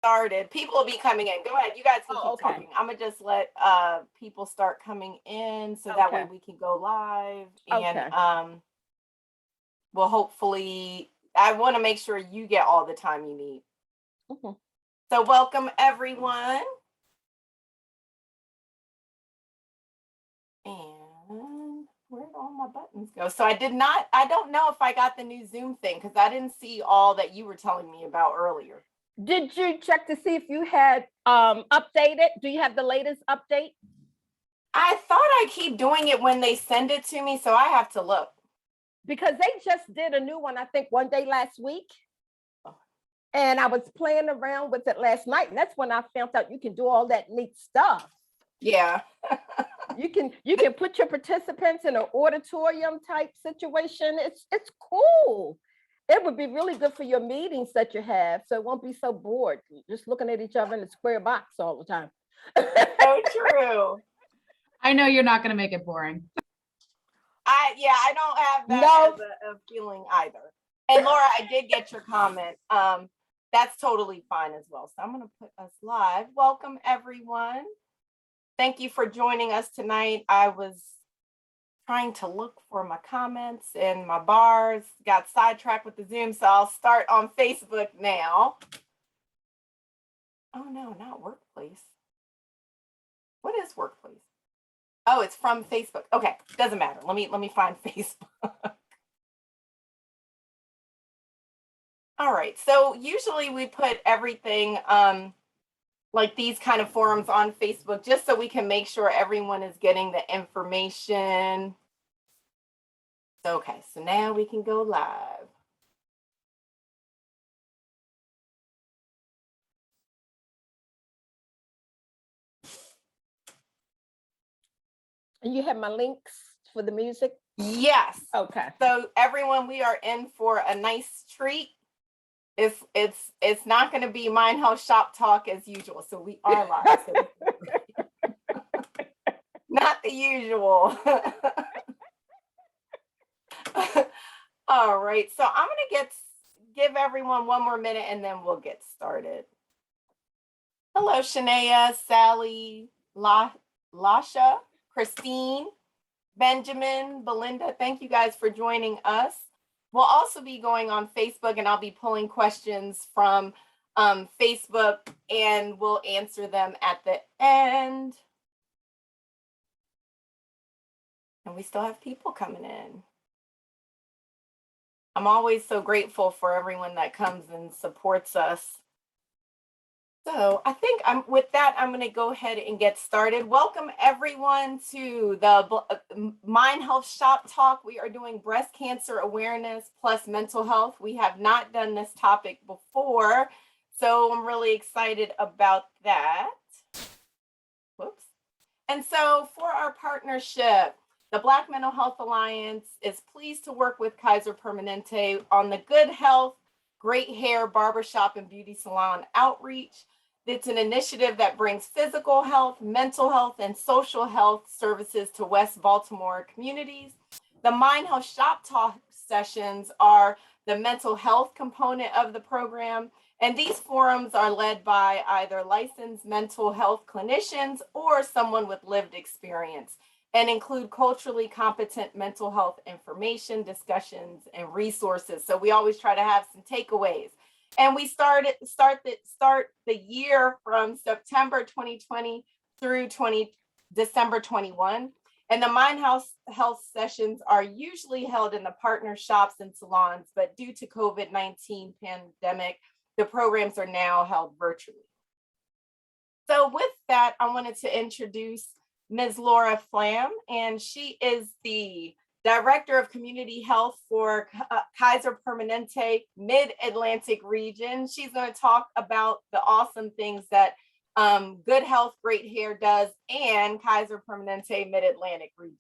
started. People will be coming in. Go ahead. You guys can keep okay. talking. I'm gonna just let people start coming in so that way Okay. we can go live and Okay. we'll hopefully I want to make sure you get all the time you need. Mhm. So welcome everyone. And where'd all my buttons go? So I don't know if I got the new Zoom thing because I didn't see all that you were telling me about earlier. Did you check to see if you had updated? Do you have the latest update? I thought I keep doing it when they send it to me, so I have to look. Because they just did a new one, I think one day last week. And I was playing around with it last night, and that's when I found out you can do all that neat stuff. Yeah. You can put your participants in an auditorium type situation. It's cool. It would be really good for your meetings that you have, so it won't be so bored just looking at each other in a square box all the time. So true. I know you're not going to make it boring. I don't have that as a feeling either. And Laura, I did get your comment. That's totally fine as well. So I'm going to put us live. Welcome everyone. Thank you for joining us tonight. I was trying to look for my comments and my bars, got sidetracked with the Zoom, so I'll start on Facebook now. Oh no, not Workplace. What is Workplace? Oh, it's from Facebook. Okay, doesn't matter. Let me find Facebook. All right, so usually we put everything like these kind of forums on Facebook just so we can make sure everyone is getting the information. Okay, so now we can go live. And you have my links for the music? Yes. Okay. So everyone, we are in for a nice treat. It's not going to be Mind Health Shop Talk as usual. So we are live. So not the usual. All right. So I'm going to give everyone one more minute and then we'll get started. Hello, Shania, Sally, Lasha, Christine, Benjamin, Belinda. Thank you guys for joining us. We'll also be going on Facebook and I'll be pulling questions from Facebook and we'll answer them at the end. And we still have people coming in. I'm always so grateful for everyone that comes and supports us. So I think with that, I'm going to go ahead and get started. Welcome everyone to the Mind Health Shop Talk. We are doing breast cancer awareness plus mental health. We have not done this topic before, so I'm really excited about that. Whoops. And so for our partnership, the Black Mental Health Alliance is pleased to work with Kaiser Permanente on the Good Health, Great Hair, Barbershop, and Beauty Salon outreach. It's an initiative that brings physical health, mental health, and social health services to West Baltimore communities. The Mind Health Shop Talk sessions are the mental health component of the program, and these forums are led by either licensed mental health clinicians or someone with lived experience, and include culturally competent mental health information, discussions, and resources. So we always try to have some takeaways. And we start the year from September 2020 through December 21. And the Mind Health sessions are usually held in the partner shops and salons, but due to COVID-19 pandemic, the programs are now held virtually. So with that, I wanted to introduce Ms. Laura Flam, and she is the Director of Community Health for Kaiser Permanente Mid-Atlantic region. She's going to talk about the awesome things that Good Health, Great Hair does and Kaiser Permanente Mid-Atlantic region.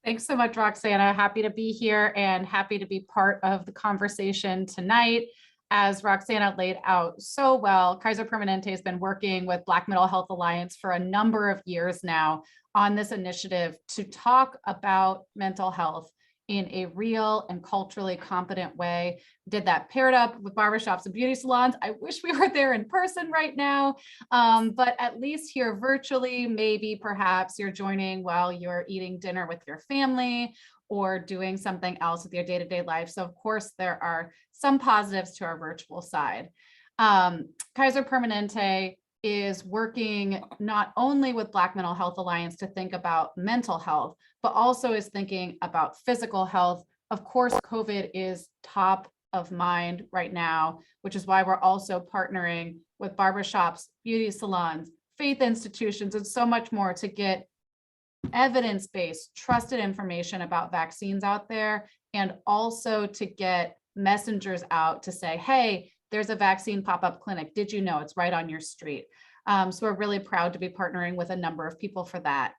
Thanks so much, Roxana. Happy to be here and happy to be part of the conversation tonight. As Roxana laid out so well, Kaiser Permanente has been working with Black Mental Health Alliance for a number of years now on this initiative to talk about mental health in a real and culturally competent way. Did that paired up with barbershops and beauty salons. I wish we were there in person right now, but at least here virtually, maybe perhaps you're joining while you're eating dinner with your family or doing something else with your day-to-day life. So of course, there are some positives to our virtual side. Kaiser Permanente is working not only with Black Mental Health Alliance to think about mental health, but also is thinking about physical health. Of course, COVID is top of mind right now, which is why we're also partnering with barbershops, beauty salons, faith institutions, and so much more to get evidence-based, trusted information about vaccines out there, and also to get messengers out to say, hey, there's a vaccine pop-up clinic. Did you know it's right on your street? So we're really proud to be partnering with a number of people for that.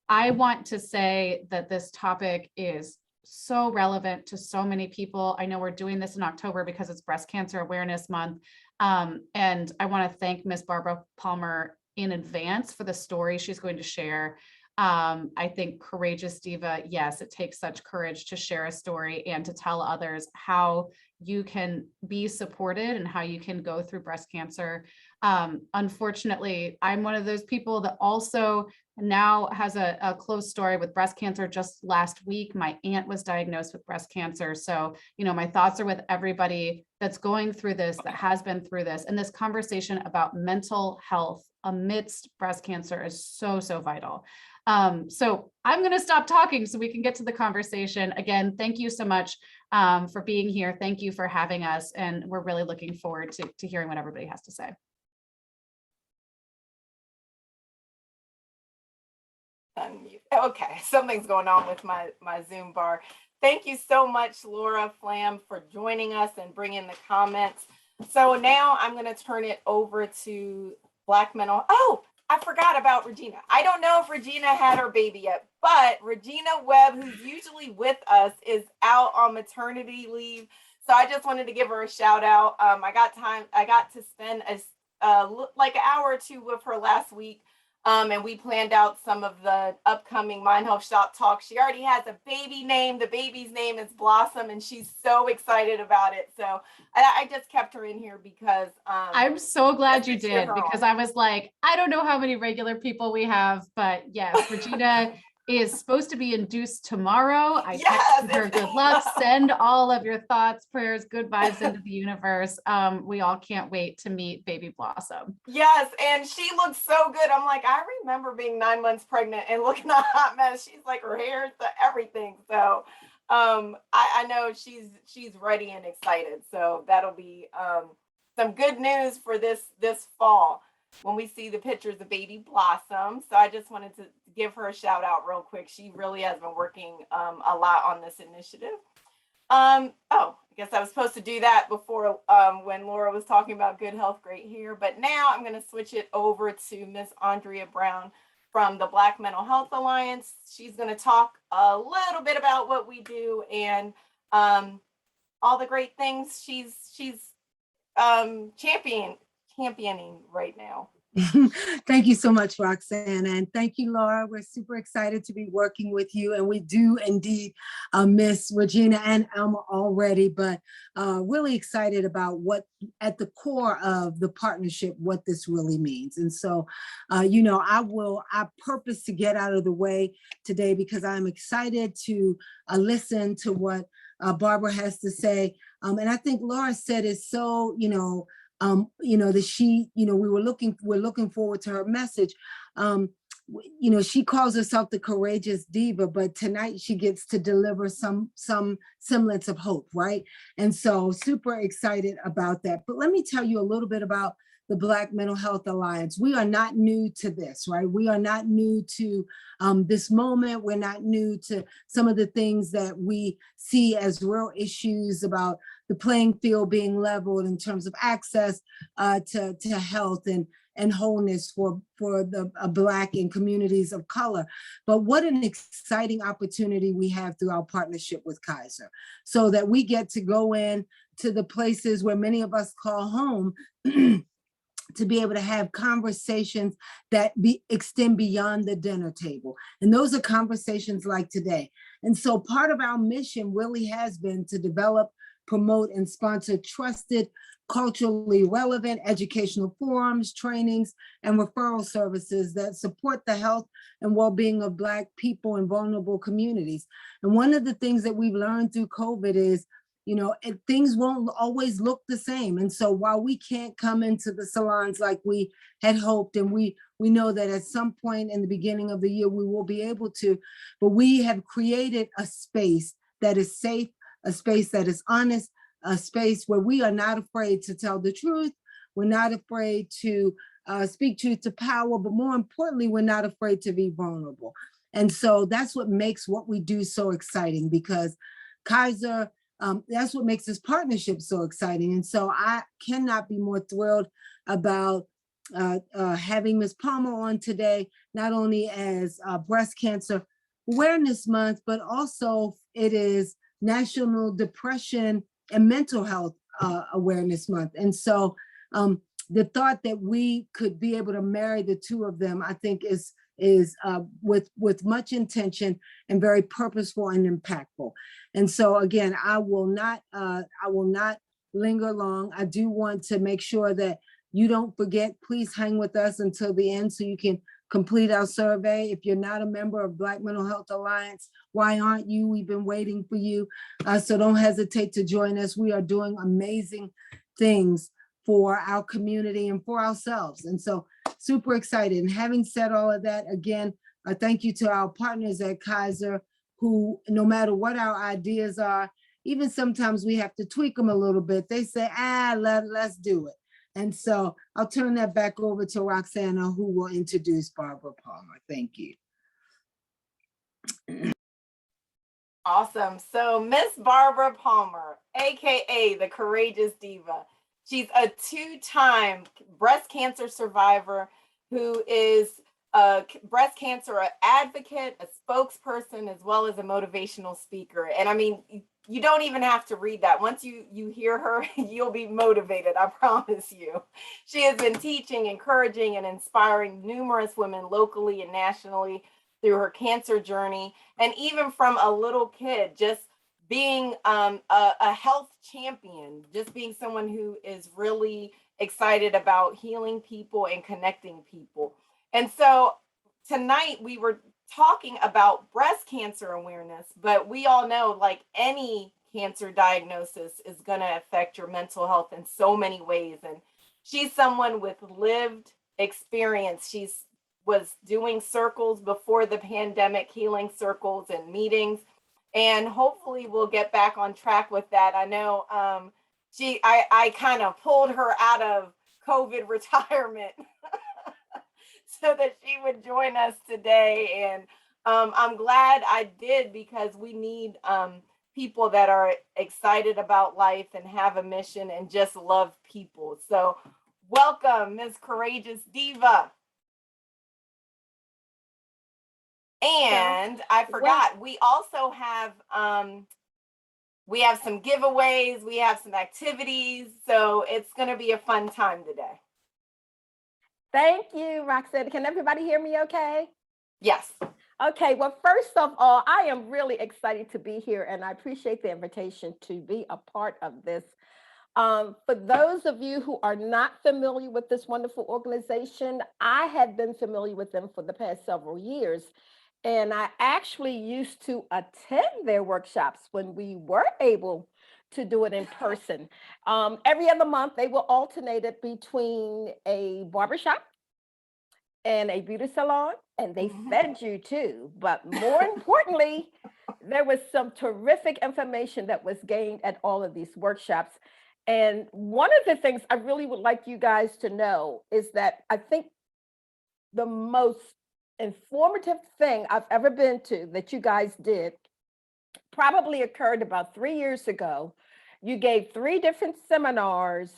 I want to say that this topic is so relevant to so many people. I know we're doing this in October because it's Breast Cancer Awareness Month. And I want to thank Ms. Barbara Palmer in advance for the story she's going to share. I think courageous Diva, yes, it takes such courage to share a story and to tell others how you can be supported and how you can go through breast cancer. Unfortunately, I'm one of those people that also now has a close story with breast cancer. Just last week, my aunt was diagnosed with breast cancer. So, you know, my thoughts are with everybody that's going through this, that has been through this. And this conversation about mental health amidst breast cancer is so, so vital. So I'm going to stop talking so we can get to the conversation. Again, thank you so much for being here. Thank you for having us. And we're really looking forward to hearing what everybody has to say. Okay, something's going on with my Zoom bar. Thank you so much, Laura Flam, for joining us and bringing the comments. So now I'm going to turn it over to Black Mental. Oh, I forgot about Regina. I don't know if Regina had her baby yet, but Regina Webb, who's usually with us, is out on maternity leave. So I just wanted to give her a shout out. I got to spend like an hour or two with her last week. And we planned out some of the upcoming Mind Health Shop talk. She already has a baby name. The baby's name is Blossom, and she's so excited about it. So I just kept her in here because I'm so glad you did, because I was like, I don't know how many regular people we have, but yes, Regina is supposed to be induced tomorrow. I texted her, good luck, send all of your thoughts, prayers, good vibes into the universe. We all can't wait to meet baby Blossom. Yes, and she looks so good. I'm like, I remember being 9 months pregnant and looking a hot mess. She's like, her hair to everything. So I know she's ready and excited. So that'll be some good news for this fall when we see the pictures of baby Blossom. So I just wanted to give her a shout out real quick. She really has been working a lot on this initiative. Oh, I guess I was supposed to do that before when Laura was talking about good health, great hair. But now I'm going to switch it over to Miss Andrea Brown from the Black Mental Health Alliance. She's going to talk a little bit about what we do and all the great things she's championing right now. Thank you so much, Roxanne, and thank you, Laura. We're super excited to be working with you, and we do indeed miss Regina and Alma already, but really excited about what at the core of the partnership, what this really means. And so, you know, I purpose to get out of the way today because I'm excited to listen to what Barbara has to say. And I think Laura said it so, that she, we're looking forward to her message. She calls herself the courageous diva, but tonight she gets to deliver some semblance of hope, right? And so super excited about that. But let me tell you a little bit about the Black Mental Health Alliance. We are not new to this, right? We are not new to this moment. We're not new to some of the things that we see as real issues about the playing field being leveled in terms of access to health and wholeness for the Black and communities of color. But what an exciting opportunity we have through our partnership with Kaiser, so that we get to go in to the places where many of us call home to be able to have conversations that extend beyond the dinner table. And those are conversations like today. And so part of our mission really has been to develop, promote, and sponsor trusted, culturally relevant educational forums, trainings, and referral services that support the health and well-being of Black people in vulnerable communities. And one of the things that we've learned through COVID is, things won't always look the same. And so while we can't come into the salons like we had hoped, and we know that at some point in the beginning of the year, we will be able to, but we have created a space that is safe, a space that is honest, a space where we are not afraid to tell the truth. We're not afraid to speak truth to power, but more importantly, we're not afraid to be vulnerable. And so that's what makes what we do so exciting, because Kaiser, that's what makes this partnership so exciting. And so I cannot be more thrilled about having Ms. Palmer on today, not only as Breast Cancer Awareness Month, but also it is National Depression and Mental Health Awareness Month. And so the thought that we could be able to marry the two of them, I think is with much intention and very purposeful and impactful. And so again, I will not linger long. I do want to make sure that you don't forget, please hang with us until the end so you can complete our survey. If you're not a member of Black Mental Health Alliance, why aren't you? We've been waiting for you. So don't hesitate to join us. We are doing amazing things for our community and for ourselves. And so super excited. And having said all of that, again, thank you to our partners at Kaiser, who, no matter what our ideas are, even sometimes we have to tweak them a little bit. They say, let's do it. And so I'll turn that back over to Roxana, who will introduce Barbara Palmer. Thank you. Awesome. So Miss Barbara Palmer, AKA the Courageous Diva. She's a two-time breast cancer survivor who is a breast cancer advocate, a spokesperson, as well as a motivational speaker. And I mean, you don't even have to read that. Once you hear her, you'll be motivated, I promise you. She has been teaching, encouraging, and inspiring numerous women locally and nationally through her cancer journey. And even from a little kid, just being a health champion, just being someone who is really excited about healing people and connecting people. And so tonight we were talking about breast cancer awareness, but we all know, like, any cancer diagnosis is going to affect your mental health in so many ways. And she's someone with lived experience. She's was doing circles before the pandemic, healing circles and meetings. And hopefully we'll get back on track with that. I know I kind of pulled her out of COVID retirement so that she would join us today. And I'm glad I did, because we need people that are excited about life and have a mission and just love people. So welcome, Ms. Courageous Diva. And I forgot, we also have some giveaways, we have some activities, so it's going to be a fun time today. Thank you, Roxanne. Can everybody hear me okay? Yes. Okay, well, first of all, I am really excited to be here, and I appreciate the invitation to be a part of this. For those of you who are not familiar with this wonderful organization, I have been familiar with them for the past several years. And I actually used to attend their workshops when we were able to do it in person. Every other month, they will alternate it between a barbershop and a beauty salon, and they fed you too. But more importantly, there was some terrific information that was gained at all of these workshops. And one of the things I really would like you guys to know is that I think the most informative thing I've ever been to that you guys did probably occurred about 3 years ago. You gave 3 different seminars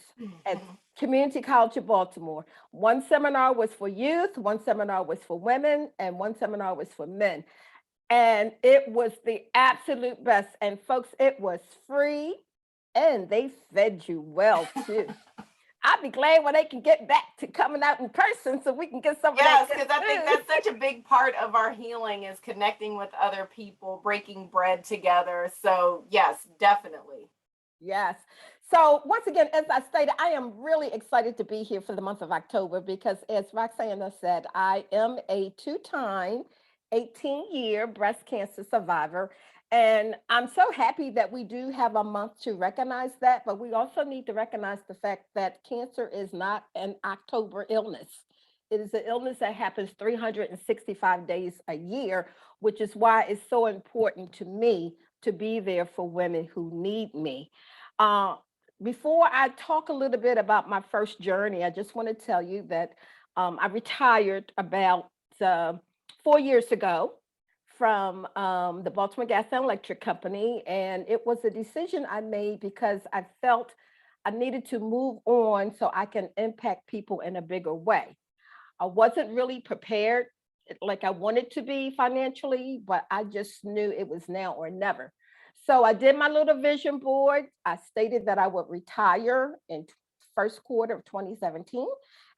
at Community College of Baltimore. One seminar was for youth, one seminar was for women, and one seminar was for men. And it was the absolute best. And folks, it was free and they fed you well too. I'll be glad when they can get back to coming out in person so we can get some of Yes, that because good I think food. that's such a big part of our healing is connecting with other people, breaking bread together. So yes, definitely. Yes. So once again, as I stated, I am really excited to be here for the month of October because as Roxana said, I am a two-time 18-year breast cancer survivor. And I'm so happy that we do have a month to recognize that, but we also need to recognize the fact that cancer is not an October illness. It is an illness that happens 365 days a year, which is why it's so important to me to be there for women who need me. Uh, Before I talk a little bit about my first journey, I just want to tell you that I retired about 4 years ago from the Baltimore Gas and Electric Company. And it was a decision I made because I felt I needed to move on so I can impact people in a bigger way. I wasn't really prepared like I wanted to be financially, but I just knew it was now or never. So I did my little vision board. I stated that I would retire in first quarter of 2017,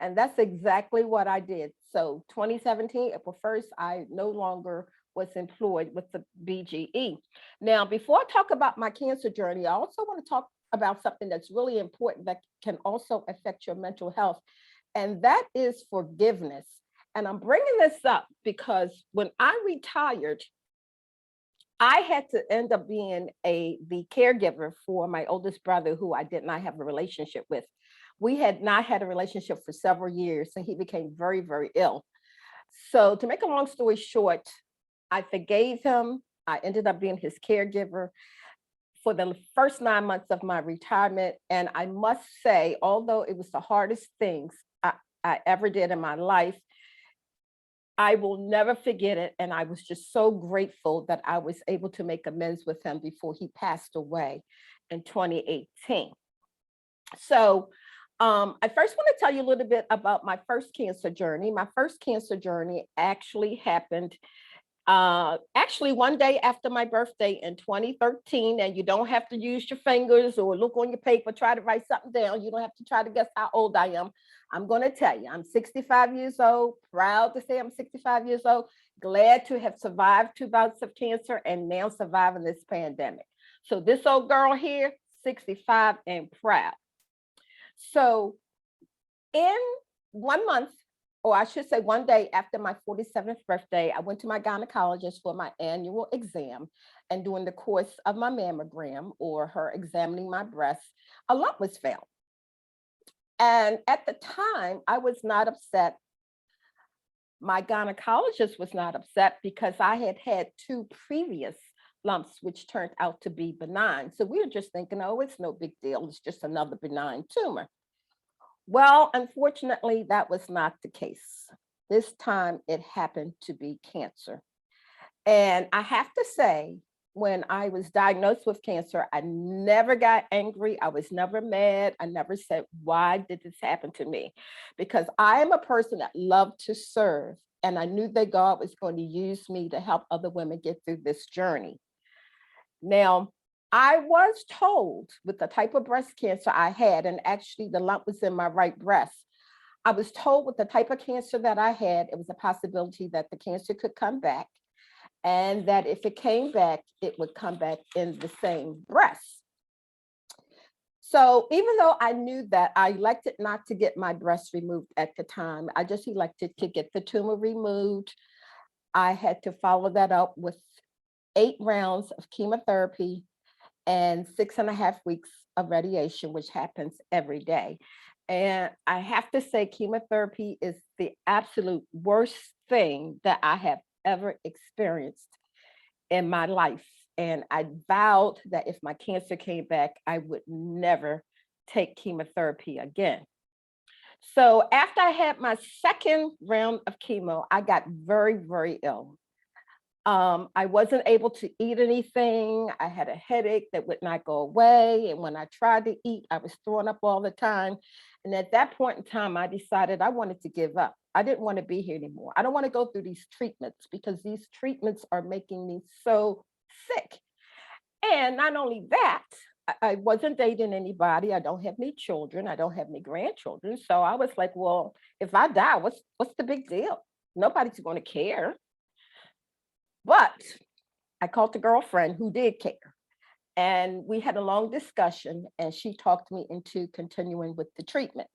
and that's exactly what I did. So 2017, April 1st, I no longer was employed with the BGE. Now, before I talk about my cancer journey, I also want to talk about something that's really important that can also affect your mental health, and that is forgiveness. And I'm bringing this up because when I retired, I had to end up being the caregiver for my oldest brother, who I did not have a relationship with. We had not had a relationship for several years, and he became very, very ill. So, to make a long story short, I forgave him. I ended up being his caregiver for the first 9 months of my retirement. And I must say, although it was the hardest things I ever did in my life, I will never forget it. And I was just so grateful that I was able to make amends with him before he passed away in 2018. So I first want to tell you a little bit about my first cancer journey. My first cancer journey actually happened actually one day after my birthday in 2013. And you don't have to use your fingers or look on your paper, try to write something down. You don't have to try to guess how old I am. I'm going to tell you, I'm 65 years old, proud to say I'm 65 years old, glad to have survived 2 bouts of cancer and now surviving this pandemic. So this old girl here, 65 and proud. So in 1 month, or I should say one day after my 47th birthday, I went to my gynecologist for my annual exam. And during the course of my mammogram, or her examining my breasts, a lump was found. And at the time, I was not upset. My gynecologist was not upset because I had had 2 previous lumps, which turned out to be benign. So we were just thinking, oh, it's no big deal. It's just another benign tumor. Well, unfortunately, that was not the case. This time it happened to be cancer. And I have to say, when I was diagnosed with cancer, I never got angry. I was never mad. I never said, why did this happen to me? Because I am a person that loved to serve. And I knew that God was going to use me to help other women get through this journey. Now, I was told with the type of breast cancer I had, and actually the lump was in my right breast. I was told with the type of cancer that I had, it was a possibility that the cancer could come back, and that if it came back, it would come back in the same breast. So even though I knew that, I elected not to get my breast removed at the time. I just elected to get the tumor removed. I had to follow that up with 8 rounds of chemotherapy and 6.5 weeks of radiation, which happens every day. And I have to say, chemotherapy is the absolute worst thing that I have ever experienced in my life. And I vowed that if my cancer came back, I would never take chemotherapy again. So after I had my second round of chemo, I got very, very ill. I wasn't able to eat anything. I had a headache that would not go away. And when I tried to eat, I was throwing up all the time. And at that point in time, I decided I wanted to give up. I didn't want to be here anymore. I don't want to go through these treatments because these treatments are making me so sick. And not only that, I wasn't dating anybody. I don't have any children. I don't have any grandchildren. So I was like, well, if I die, what's the big deal? Nobody's going to care. But I called the girlfriend who did care. And we had a long discussion, and she talked me into continuing with the treatment.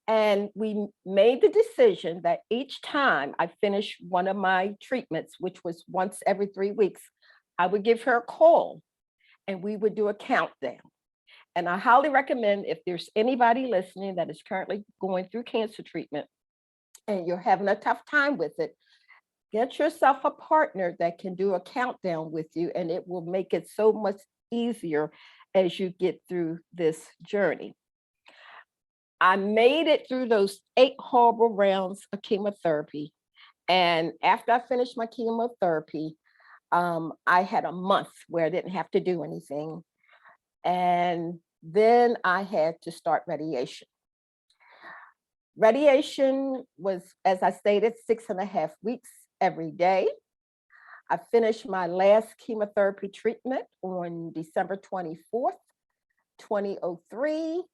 And we made the decision that each time I finished one of my treatments, which was once every 3 weeks, I would give her a call and we would do a countdown. And I highly recommend, if there's anybody listening that is currently going through cancer treatment and you're having a tough time with it, get yourself a partner that can do a countdown with you, and it will make it so much easier as you get through this journey. I made it through those 8 horrible rounds of chemotherapy. And after I finished my chemotherapy, I had a month where I didn't have to do anything. And then I had to start radiation. Radiation was, as I stated, 6.5 weeks every day. I finished my last chemotherapy treatment on December 24th, 2003.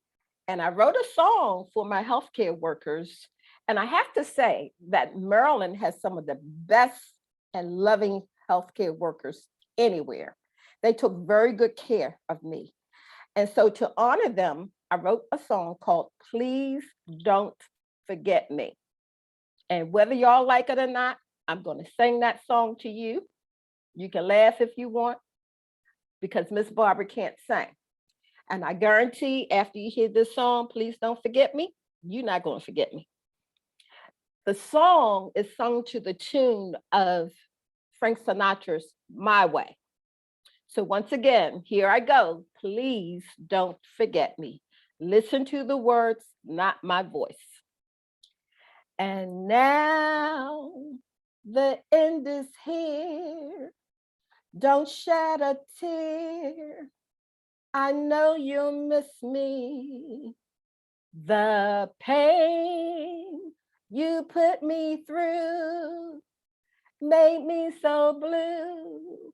And I wrote a song for my healthcare workers. And I have to say that Maryland has some of the best and loving healthcare workers anywhere. They took very good care of me. And so to honor them, I wrote a song called Please Don't Forget Me. And whether y'all like it or not, I'm going to sing that song to you. You can laugh if you want, because Miss Barbara can't sing. And I guarantee after you hear this song, Please Don't Forget Me, you're not going to forget me. The song is sung to the tune of Frank Sinatra's My Way. So once again, here I go. Please don't forget me. Listen to the words, not my voice. And now the end is here. Don't shed a tear. I know you'll miss me. The pain you put me through made me so blue.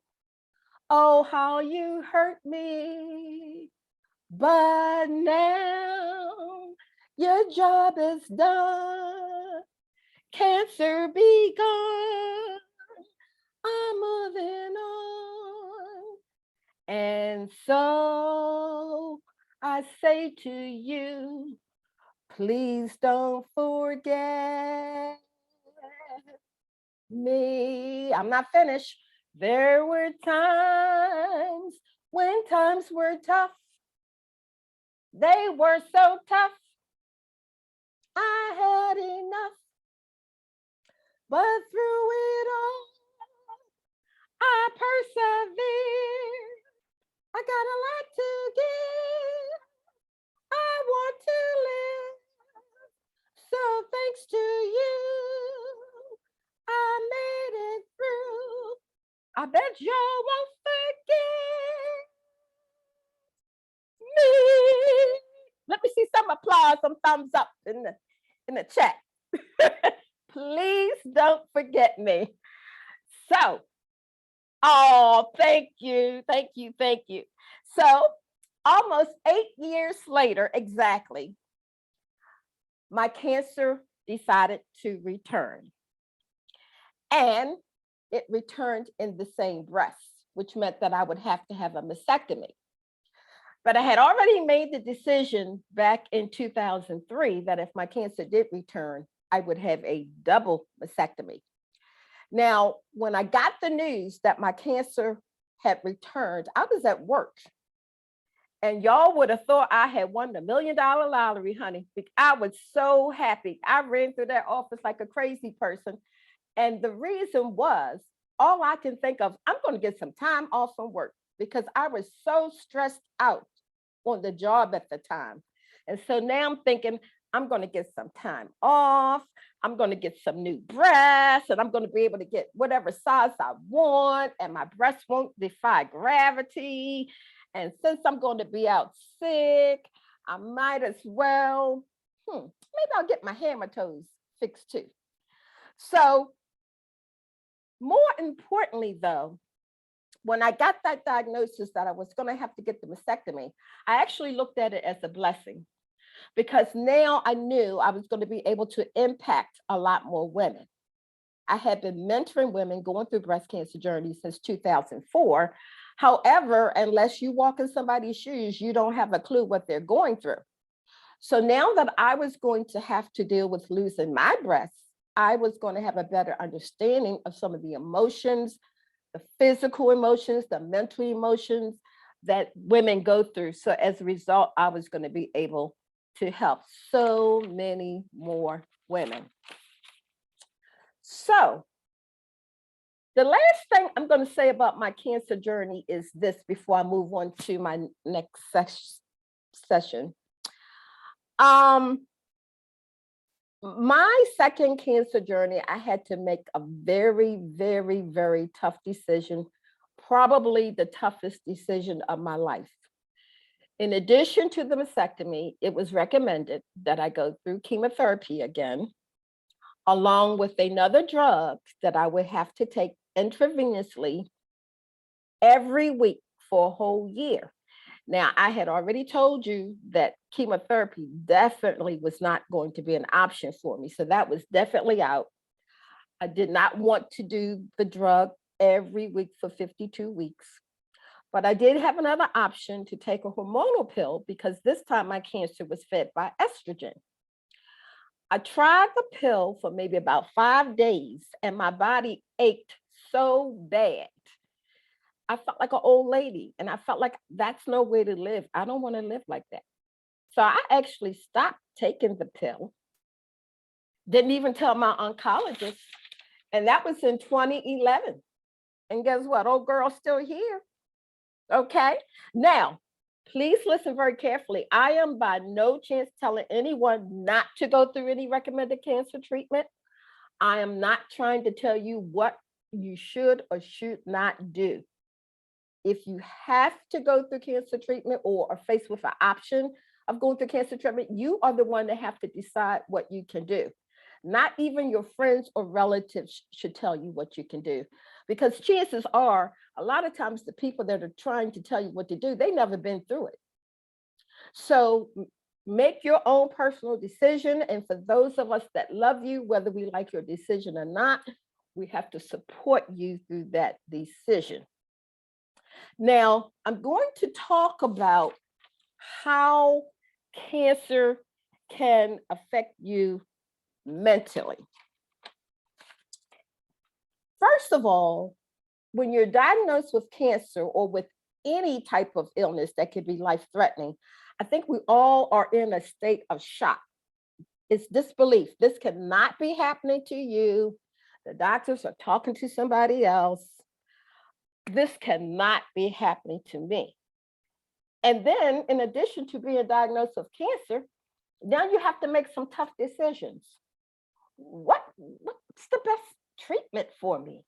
Oh, how you hurt me. But now your job is done. Cancer be gone. I'm moving on. And so I say to you, please don't forget me. I'm not finished. There were times when times were tough. They were so tough. I had enough. But through it all, I persevered. I got a lot to give. I want to live. So thanks to you, I made it through. I bet y'all won't forget me. Let me see some applause, some thumbs up in the chat. Please don't forget me. So, oh, thank you, thank you, thank you. So, almost 8 years later, exactly, my cancer decided to return. And it returned in the same breath, which meant that I would have to have a mastectomy. But I had already made the decision back in 2003 that if my cancer did return, I would have a double mastectomy. Now, when I got the news that my cancer had returned, I was at work. And y'all would have thought I had won the $1 million lottery, honey. I was so happy. I ran through that office like a crazy person. And the reason was, all I can think of, I'm going to get some time off from work because I was so stressed out on the job at the time. And so now I'm thinking, I'm going to get some time off. I'm going to get some new breasts, and I'm going to be able to get whatever size I want, and my breasts won't defy gravity. And since I'm going to be out sick, I might as well, maybe I'll get my hammer toes fixed too. So more importantly, though, when I got that diagnosis that I was going to have to get the mastectomy, I actually looked at it as a blessing, because now I knew I was going to be able to impact a lot more women. I had been mentoring women going through breast cancer journey since 2004. However, unless you walk in somebody's shoes, you don't have a clue what they're going through. So now that I was going to have to deal with losing my breasts, I was going to have a better understanding of some of the emotions, the physical emotions, the mental emotions that women go through. So as a result, I was going to be able to help so many more women. So the last thing I'm going to say about my cancer journey is this before I move on to my next session. My second cancer journey, I had to make a very, very, very tough decision, probably the toughest decision of my life. In addition to the mastectomy, it was recommended that I go through chemotherapy again, along with another drug that I would have to take intravenously every week for a whole year. Now, I had already told you that chemotherapy definitely was not going to be an option for me. So that was definitely out. I did not want to do the drug every week for 52 weeks. But I did have another option to take a hormonal pill, because this time my cancer was fed by estrogen. I tried the pill for maybe about 5 days and my body ached so bad. I felt like an old lady, and I felt like that's no way to live. I don't want to live like that. So I actually stopped taking the pill. Didn't even tell my oncologist. And that was in 2011. And guess what? Old girl's still here. Okay. Now, please listen very carefully. I am by no chance telling anyone not to go through any recommended cancer treatment. I am not trying to tell you what you should or should not do. If you have to go through cancer treatment or are faced with an option of going through cancer treatment, you are the one that have to decide what you can do. Not even your friends or relatives should tell you what you can do, because chances are a lot of times the people that are trying to tell you what to do, they've never been through it. So make your own personal decision. And for those of us that love you, whether we like your decision or not, we have to support you through that decision. Now, I'm going to talk about how cancer can affect you mentally. First of all, when you're diagnosed with cancer or with any type of illness that could be life-threatening, I think we all are in a state of shock. It's disbelief. This cannot be happening to you. The doctors are talking to somebody else. This cannot be happening to me. And then, in addition to being diagnosed with cancer, now you have to make some tough decisions. What's the best treatment for me?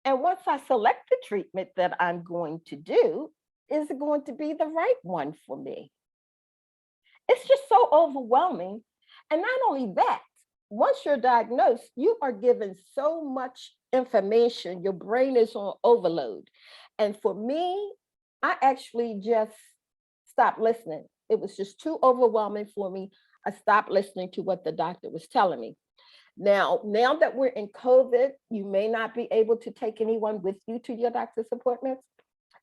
And once I select the treatment that I'm going to do, is it going to be the right one for me? It's just so overwhelming. And not only that, once you're diagnosed, you are given so much information, your brain is on overload. And for me, I actually just stopped listening. It was just too overwhelming for me. I stopped listening to what the doctor was telling me. Now that we're in COVID, you may not be able to take anyone with you to your doctor's appointments.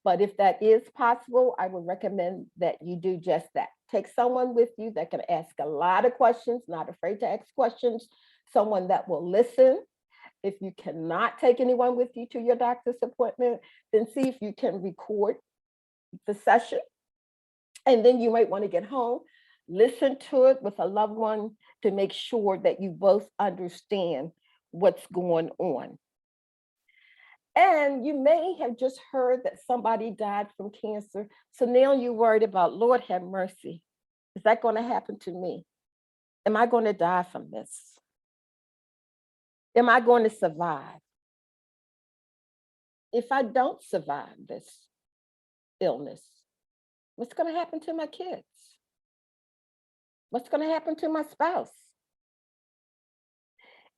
But if that is possible, I would recommend that you do just that. Take someone with you that can ask a lot of questions, not afraid to ask questions, someone that will listen. If you cannot take anyone with you to your doctor's appointment, then see if you can record the session. And then you might want to get home, listen to it with a loved one to make sure that you both understand what's going on. And you may have just heard that somebody died from cancer. So now you're worried about, Lord have mercy. Is that going to happen to me? Am I going to die from this? Am I going to survive? If I don't survive this illness, what's going to happen to my kids? What's going to happen to my spouse?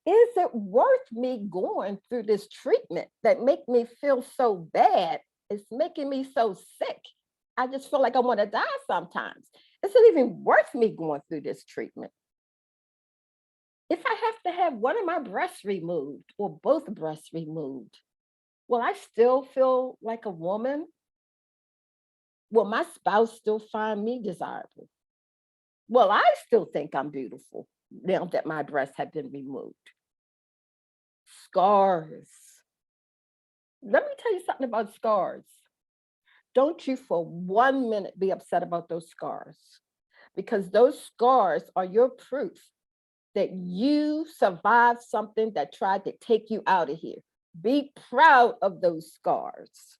is it worth me going through this treatment that make me feel so bad? It's making me so sick. I just feel like I want to die sometimes. Is it even worth me going through this treatment? If I have to have one of my breasts removed or both breasts removed, will I still feel like a woman? Will my spouse still find me desirable? Will I still think I'm beautiful now that my breasts have been removed? Scars. Let me tell you something about scars. Don't you for 1 minute be upset about those scars, because those scars are your proof that you survived something that tried to take you out of here. Be proud of those scars.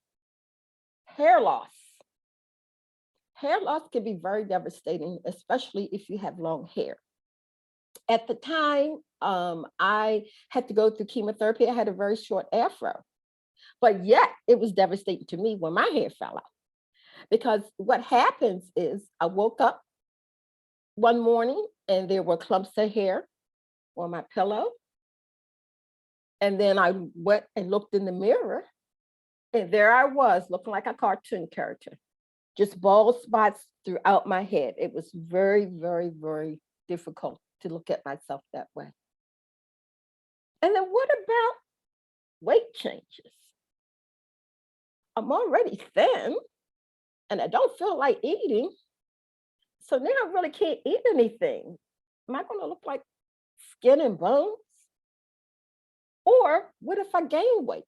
Hair loss. Hair loss can be very devastating, especially if you have long hair. At the time, I had to go through chemotherapy. I had a very short afro, but yet it was devastating to me when my hair fell out. Because what happens is I woke up one morning and there were clumps of hair on my pillow. And then I went and looked in the mirror, and there I was looking like a cartoon character, just bald spots throughout my head. It was very, very, very difficult to look at myself that way. And then what about weight changes? I'm already thin and I don't feel like eating. So now I really can't eat anything. Am I going to look like skin and bones? Or what if I gain weight?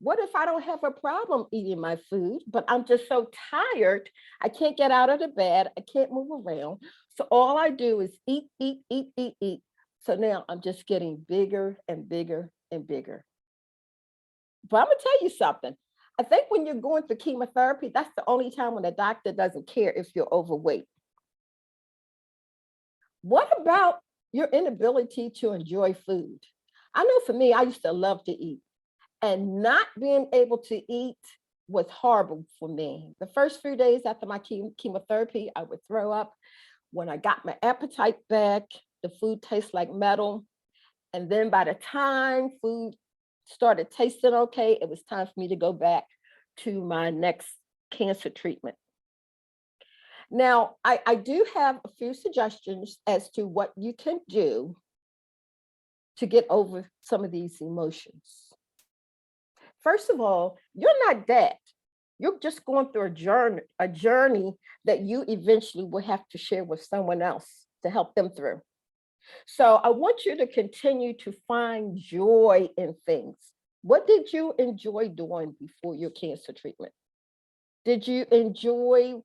What if I don't have a problem eating my food, but I'm just so tired, I can't get out of the bed, I can't move around. So all I do is eat, eat, eat, eat, eat. So now I'm just getting bigger and bigger and bigger. But I'm gonna tell you something. I think when you're going through chemotherapy, that's the only time when the doctor doesn't care if you're overweight. What about your inability to enjoy food? I know for me, I used to love to eat. And not being able to eat was horrible for me. The first few days after my chemotherapy, I would throw up. When I got my appetite back, the food tastes like metal. And then by the time food started tasting okay, it was time for me to go back to my next cancer treatment. Now, I do have a few suggestions as to what you can do to get over some of these emotions. First of all, you're not dead. You're just going through a journey that you eventually will have to share with someone else to help them through. So I want you to continue to find joy in things. What did you enjoy doing before your cancer treatment? Did you enjoy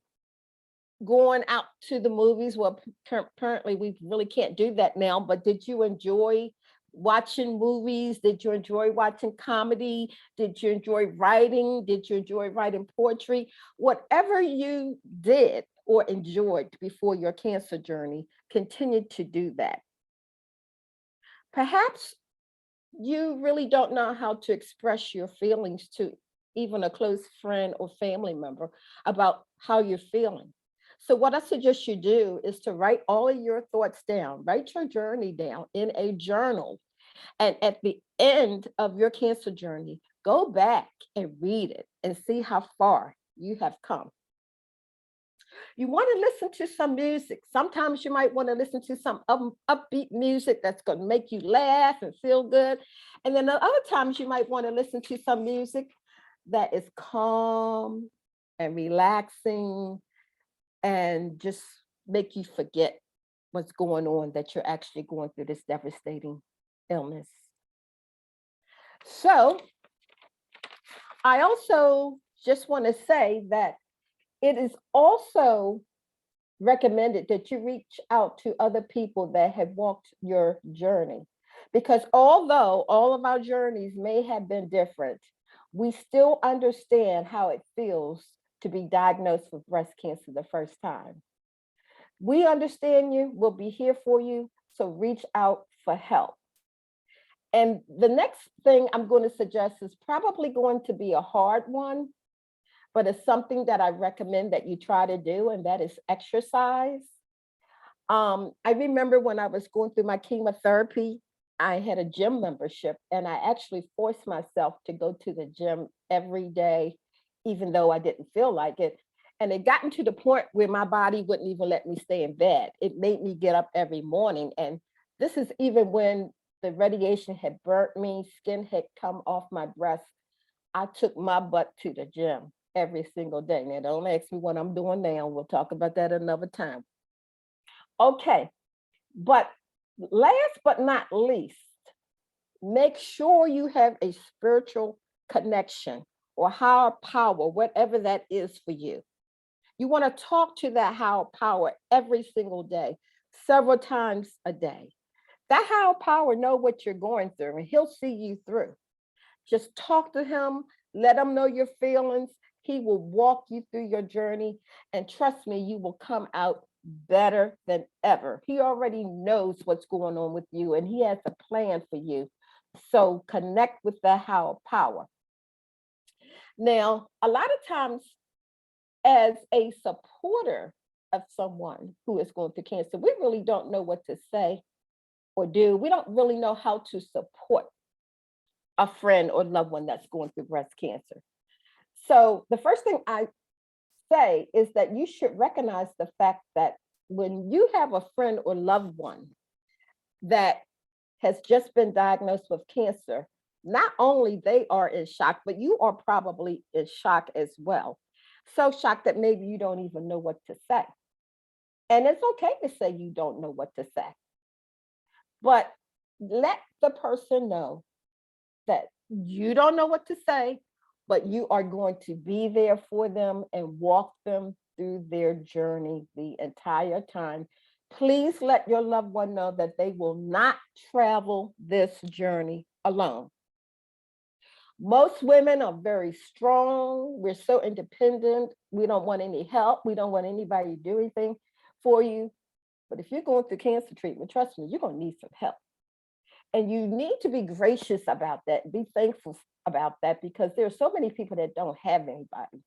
going out to the movies? Well, apparently we really can't do that now, but did you enjoy watching movies? Did you enjoy watching comedy? Did you enjoy writing? Did you enjoy writing poetry? Whatever you did or enjoyed before your cancer journey, continue to do that. Perhaps you really don't know how to express your feelings to even a close friend or family member about how you're feeling. So what I suggest you do is to write all of your thoughts down, write your journey down in a journal. And at the end of your cancer journey, go back and read it and see how far you have come. You want to listen to some music. Sometimes you might want to listen to some upbeat music that's going to make you laugh and feel good. And then the other times you might want to listen to some music that is calm and relaxing and just make you forget what's going on, that you're actually going through this devastating illness. So I also just want to say that it is also recommended that you reach out to other people that have walked your journey. Because although all of our journeys may have been different, we still understand how it feels to be diagnosed with breast cancer the first time. We understand you, we'll be here for you, so reach out for help. And the next thing I'm going to suggest is probably going to be a hard one, but it's something that I recommend that you try to do, and that is exercise. I remember when I was going through my chemotherapy, I had a gym membership, and I actually forced myself to go to the gym every day, even though I didn't feel like it. And it gotten to the point where my body wouldn't even let me stay in bed. It made me get up every morning. And this is even when the radiation had burnt me, skin had come off my breast. I took my butt to the gym every single day. Now, don't ask me what I'm doing now. We'll talk about that another time. Okay, but last but not least, make sure you have a spiritual connection or higher power, whatever that is for you. You want to talk to that higher power every single day, several times a day. That higher power know what you're going through, and he'll see you through. Just talk to him, let him know your feelings. He will walk you through your journey, and trust me, you will come out better than ever. He already knows what's going on with you, and he has a plan for you. So connect with the higher power. Now, a lot of times, as a supporter of someone who is going through cancer, we really don't know what to say or do. We don't really know how to support a friend or loved one that's going through breast cancer. So the first thing I say is that you should recognize the fact that when you have a friend or loved one that has just been diagnosed with cancer, not only they are in shock, but you are probably in shock as well. So shocked that maybe you don't even know what to say. And it's okay to say you don't know what to say, but let the person know that you don't know what to say, but you are going to be there for them and walk them through their journey the entire time. Please let your loved one know that they will not travel this journey alone. Most women are very strong. We're so independent. We don't want any help. We don't want anybody to do anything for you. But if you're going through cancer treatment, trust me, you're going to need some help. And you need to be gracious about that, be thankful about that, because there are so many people that don't have anybody.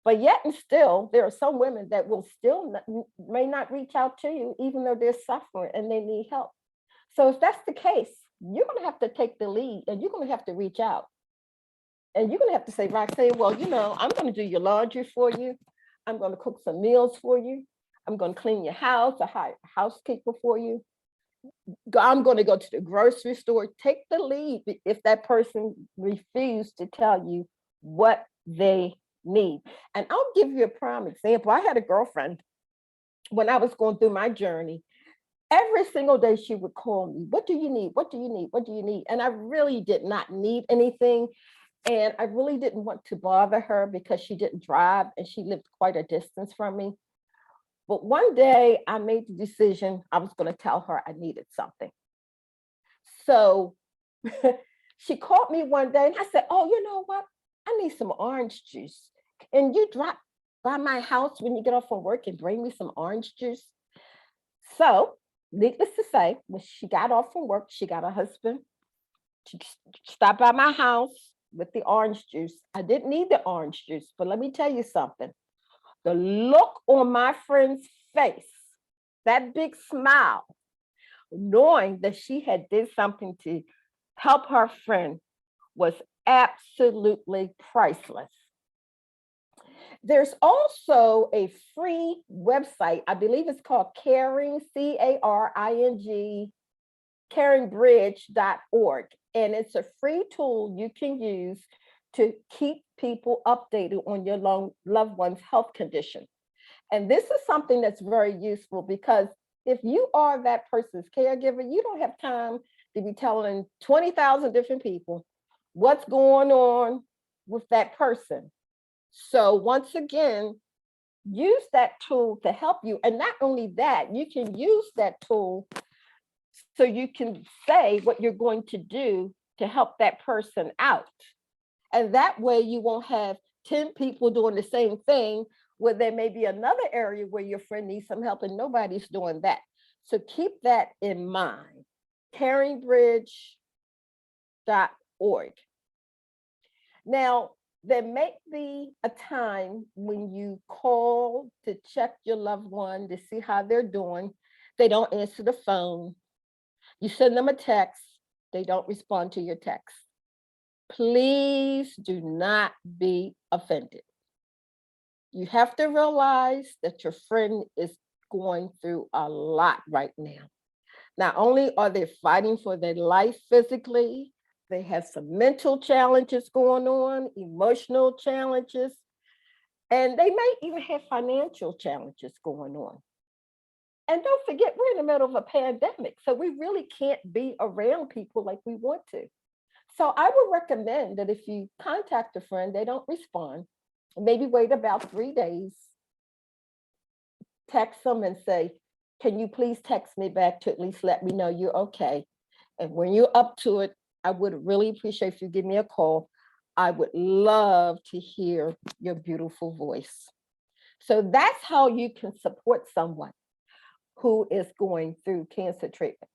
But yet and still, there are some women that will still may not reach out to you, even though they're suffering and they need help. So if that's the case, you're going to have to take the lead, and you're going to have to reach out. And you're going to have to say, Roxanne, well, I'm going to do your laundry for you. I'm going to cook some meals for you. I'm going to clean your house, hire a housekeeper for you. I'm going to go to the grocery store. Take the lead if that person refused to tell you what they need. And I'll give you a prime example. I had a girlfriend when I was going through my journey. Every single day she would call me, what do you need? What do you need? What do you need? And I really did not need anything. And I really didn't want to bother her because she didn't drive and she lived quite a distance from me. But one day I made the decision I was going to tell her I needed something. So she called me one day and I said, oh, you know what? I need some orange juice. And you drop by my house when you get off from work and bring me some orange juice. So needless to say, when she got off from work, she got her husband. She stopped by my house with the orange juice. I didn't need the orange juice, but let me tell you something. The look on my friend's face, that big smile, knowing that she had did something to help her friend, was absolutely priceless. There's also a free website, I believe it's called Caring, C-A-R-I-N-G, caringbridge.org. And it's a free tool you can use to keep people updated on your loved one's health condition. And this is something that's very useful because if you are that person's caregiver, you don't have time to be telling 20,000 different people what's going on with that person. So once again, use that tool to help you. And not only that, you can use that tool so you can say what you're going to do to help that person out. And that way you won't have 10 people doing the same thing where there may be another area where your friend needs some help and nobody's doing that. So keep that in mind. caringbridge.org. Now, there may be a time when you call to check your loved one to see how they're doing. They don't answer the phone. You send them a text, they don't respond to your text. Please do not be offended. You have to realize that your friend is going through a lot right now. Not only are they fighting for their life physically, they have some mental challenges going on, emotional challenges, and they may even have financial challenges going on. And don't forget, we're in the middle of a pandemic, so we really can't be around people like we want to. So I would recommend that if you contact a friend, they don't respond, maybe wait about 3 days, text them and say, can you please text me back to at least let me know you're okay? And when you're up to it, I would really appreciate if you give me a call. I would love to hear your beautiful voice. So that's how you can support someone who is going through cancer treatment.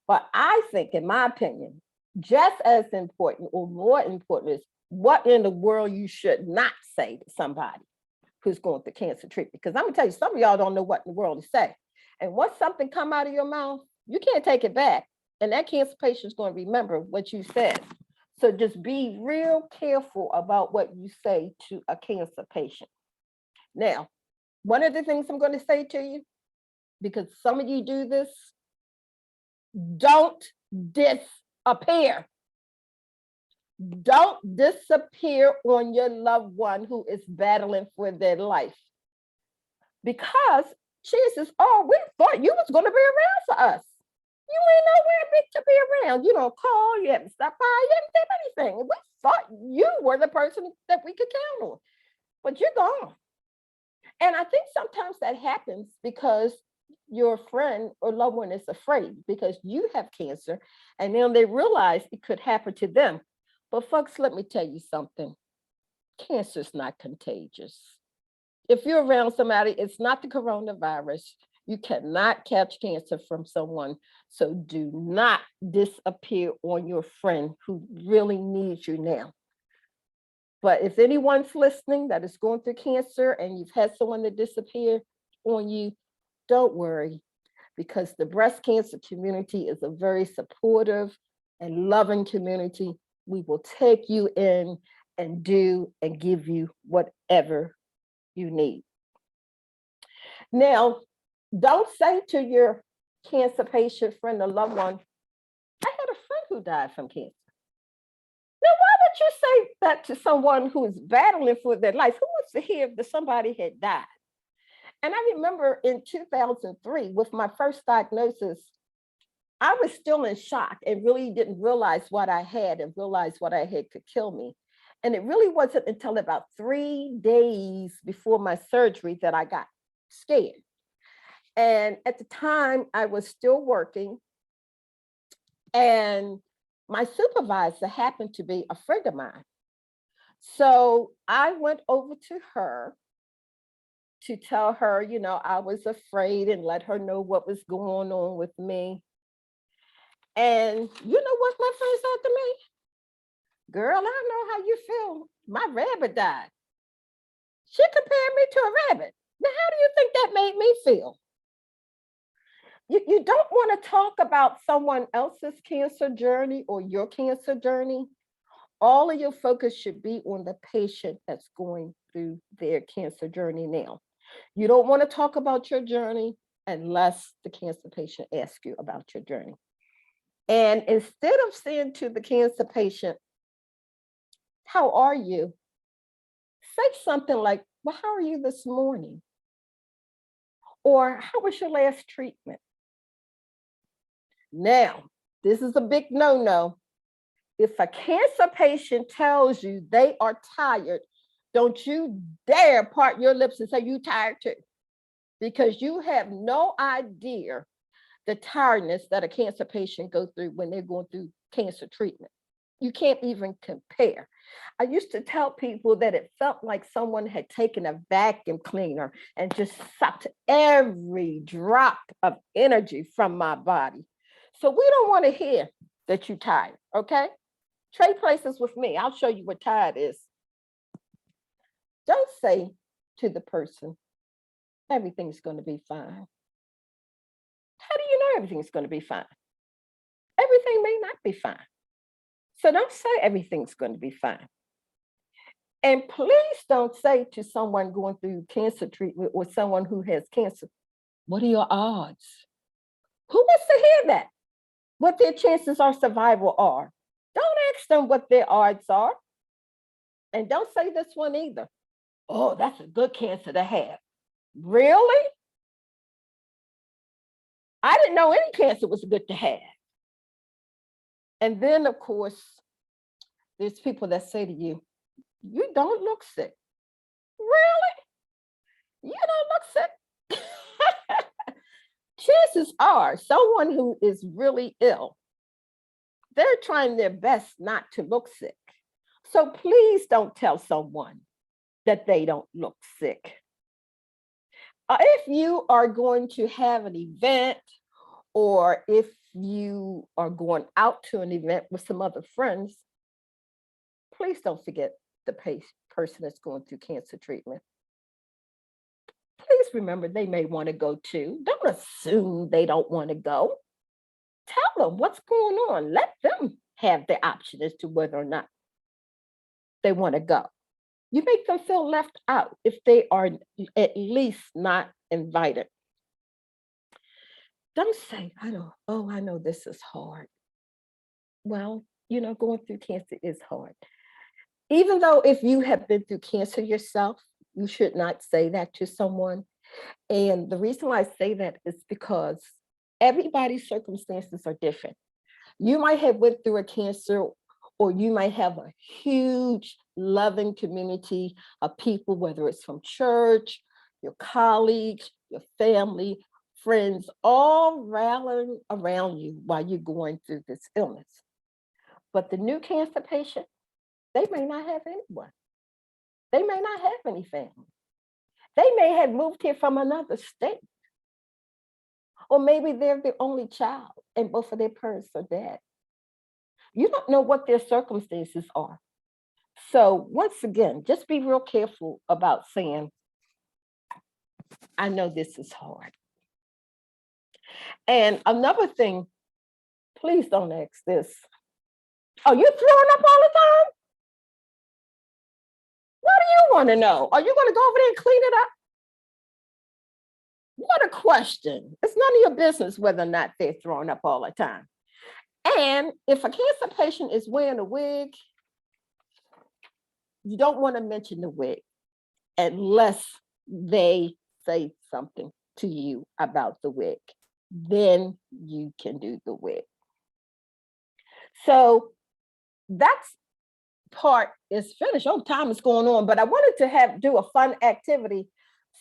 But I think, in my opinion, just as important or more important is what in the world you should not say to somebody who's going through cancer treatment. Because I'm gonna tell you, some of y'all don't know what in the world to say. And once something come out of your mouth, you can't take it back. And that cancer patient is going to remember what you said. So just be real careful about what you say to a cancer patient. Now, one of the things I'm going to say to you, because some of you do this, don't disappear. Don't disappear on your loved one who is battling for their life. Because chances are, we thought you was going to be around for us. You ain't nowhere big to be around. You don't call, you haven't stopped by, you haven't done anything. We thought you were the person that we could count on, but you're gone. And I think sometimes that happens because your friend or loved one is afraid because you have cancer, and then they realize it could happen to them. But folks, let me tell you something. Cancer is not contagious. If you're around somebody, it's not the coronavirus. You cannot catch cancer from someone. So do not disappear on your friend who really needs you now. But if anyone's listening that is going through cancer and you've had someone that disappear on you, don't worry, because the breast cancer community is a very supportive and loving community. We will take you in and do and give you whatever you need. Now, don't say to your cancer patient, friend, or loved one, I had a friend who died from cancer. Now, why would you say that to someone who is battling for their life? Who wants to hear that somebody had died? And I remember in 2003, with my first diagnosis, I was still in shock and really didn't realize what I had and realize what I had could kill me. And it really wasn't until about 3 days before my surgery that I got scared. And at the time, I was still working, and my supervisor happened to be a friend of mine. So I went over to her to tell her, I was afraid and let her know what was going on with me. And you know what my friend said to me? Girl, I know how you feel. My rabbit died. She compared me to a rabbit. Now, how do you think that made me feel? You don't want to talk about someone else's cancer journey or your cancer journey. All of your focus should be on the patient that's going through their cancer journey now. You don't want to talk about your journey unless the cancer patient asks you about your journey. And instead of saying to the cancer patient, how are you? Say something like, well, how are you this morning? Or how was your last treatment? Now, this is a big no-no. If a cancer patient tells you they are tired, don't you dare part your lips and say you tired too, because you have no idea the tiredness that a cancer patient goes through when they're going through cancer treatment. You can't even compare. I used to tell people that it felt like someone had taken a vacuum cleaner and just sucked every drop of energy from my body. So we don't want to hear that you're tired, okay? Trade places with me. I'll show you what tired is. don't say to the person, everything's going to be fine. How do you know everything's going to be fine? Everything may not be fine. So don't say everything's going to be fine. And please don't say to someone going through cancer treatment or someone who has cancer, what are your odds? Who wants to hear that? What their chances of survival are. Don't ask them what their odds are. And don't say this one either. Oh, that's a good cancer to have. Really? I didn't know any cancer was good to have. And then, of course, there's people that say to you, you don't look sick. Really? You don't look sick? Chances are someone who is really ill, they're trying their best not to look sick. So please don't tell someone that they don't look sick. If you are going to have an event, or if you are going out to an event with some other friends, please don't forget the person that's going through cancer treatment. Please remember they may want to go too. Don't assume they don't want to go. Tell them what's going on. Let them have the option as to whether or not they want to go. You make them feel left out if they are at least not invited. Don't say, I know this is hard. Well, going through cancer is hard. Even though if you have been through cancer yourself, you should not say that to someone. And the reason why I say that is because everybody's circumstances are different. You might have went through a cancer, or you might have a huge loving community of people, whether it's from church, your colleagues, your family, friends, all rallying around you while you're going through this illness. But the new cancer patient, they may not have anyone. They may not have any family. They may have moved here from another state. Or maybe they're the only child and both of their parents are dead. You don't know what their circumstances are. So once again, just be real careful about saying, I know this is hard. And another thing, please don't ask this. Are you throwing up all the time? What do you want to know? Are you going to go over there and clean it up? What a question. It's none of your business whether or not they're throwing up all the time. And if a cancer patient is wearing a wig, you don't want to mention the wig unless they say something to you about the wig. Then you can do the wig. So that's part is finished. Oh, time is going on, but I wanted to do a fun activity.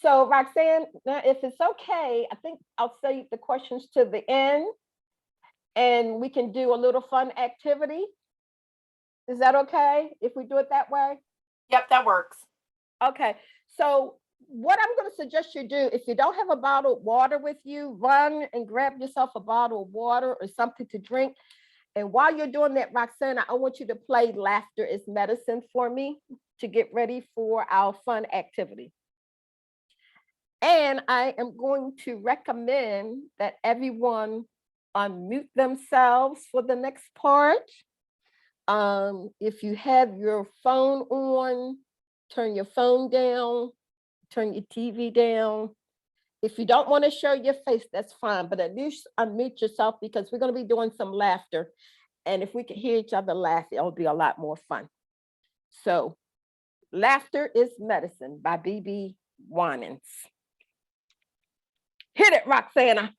So Roxanne, now if it's okay, I think I'll save the questions to the end and we can do a little fun activity. Is that okay if we do it that way? Yep, that works. Okay, so what I'm going to suggest you do, if you don't have a bottle of water with you, run and grab yourself a bottle of water or something to drink. And while you're doing that, Roxanne, I want you to play Laughter is Medicine for me to get ready for our fun activity. And I am going to recommend that everyone unmute themselves for the next part. If you have your phone on, turn your phone down, turn your TV down. If you don't want to show your face, that's fine, but at least unmute yourself because we're going to be doing some laughter. And if we can hear each other laugh, it'll be a lot more fun. So, Laughter is Medicine by B.B. Winans. Hit it, Roxana.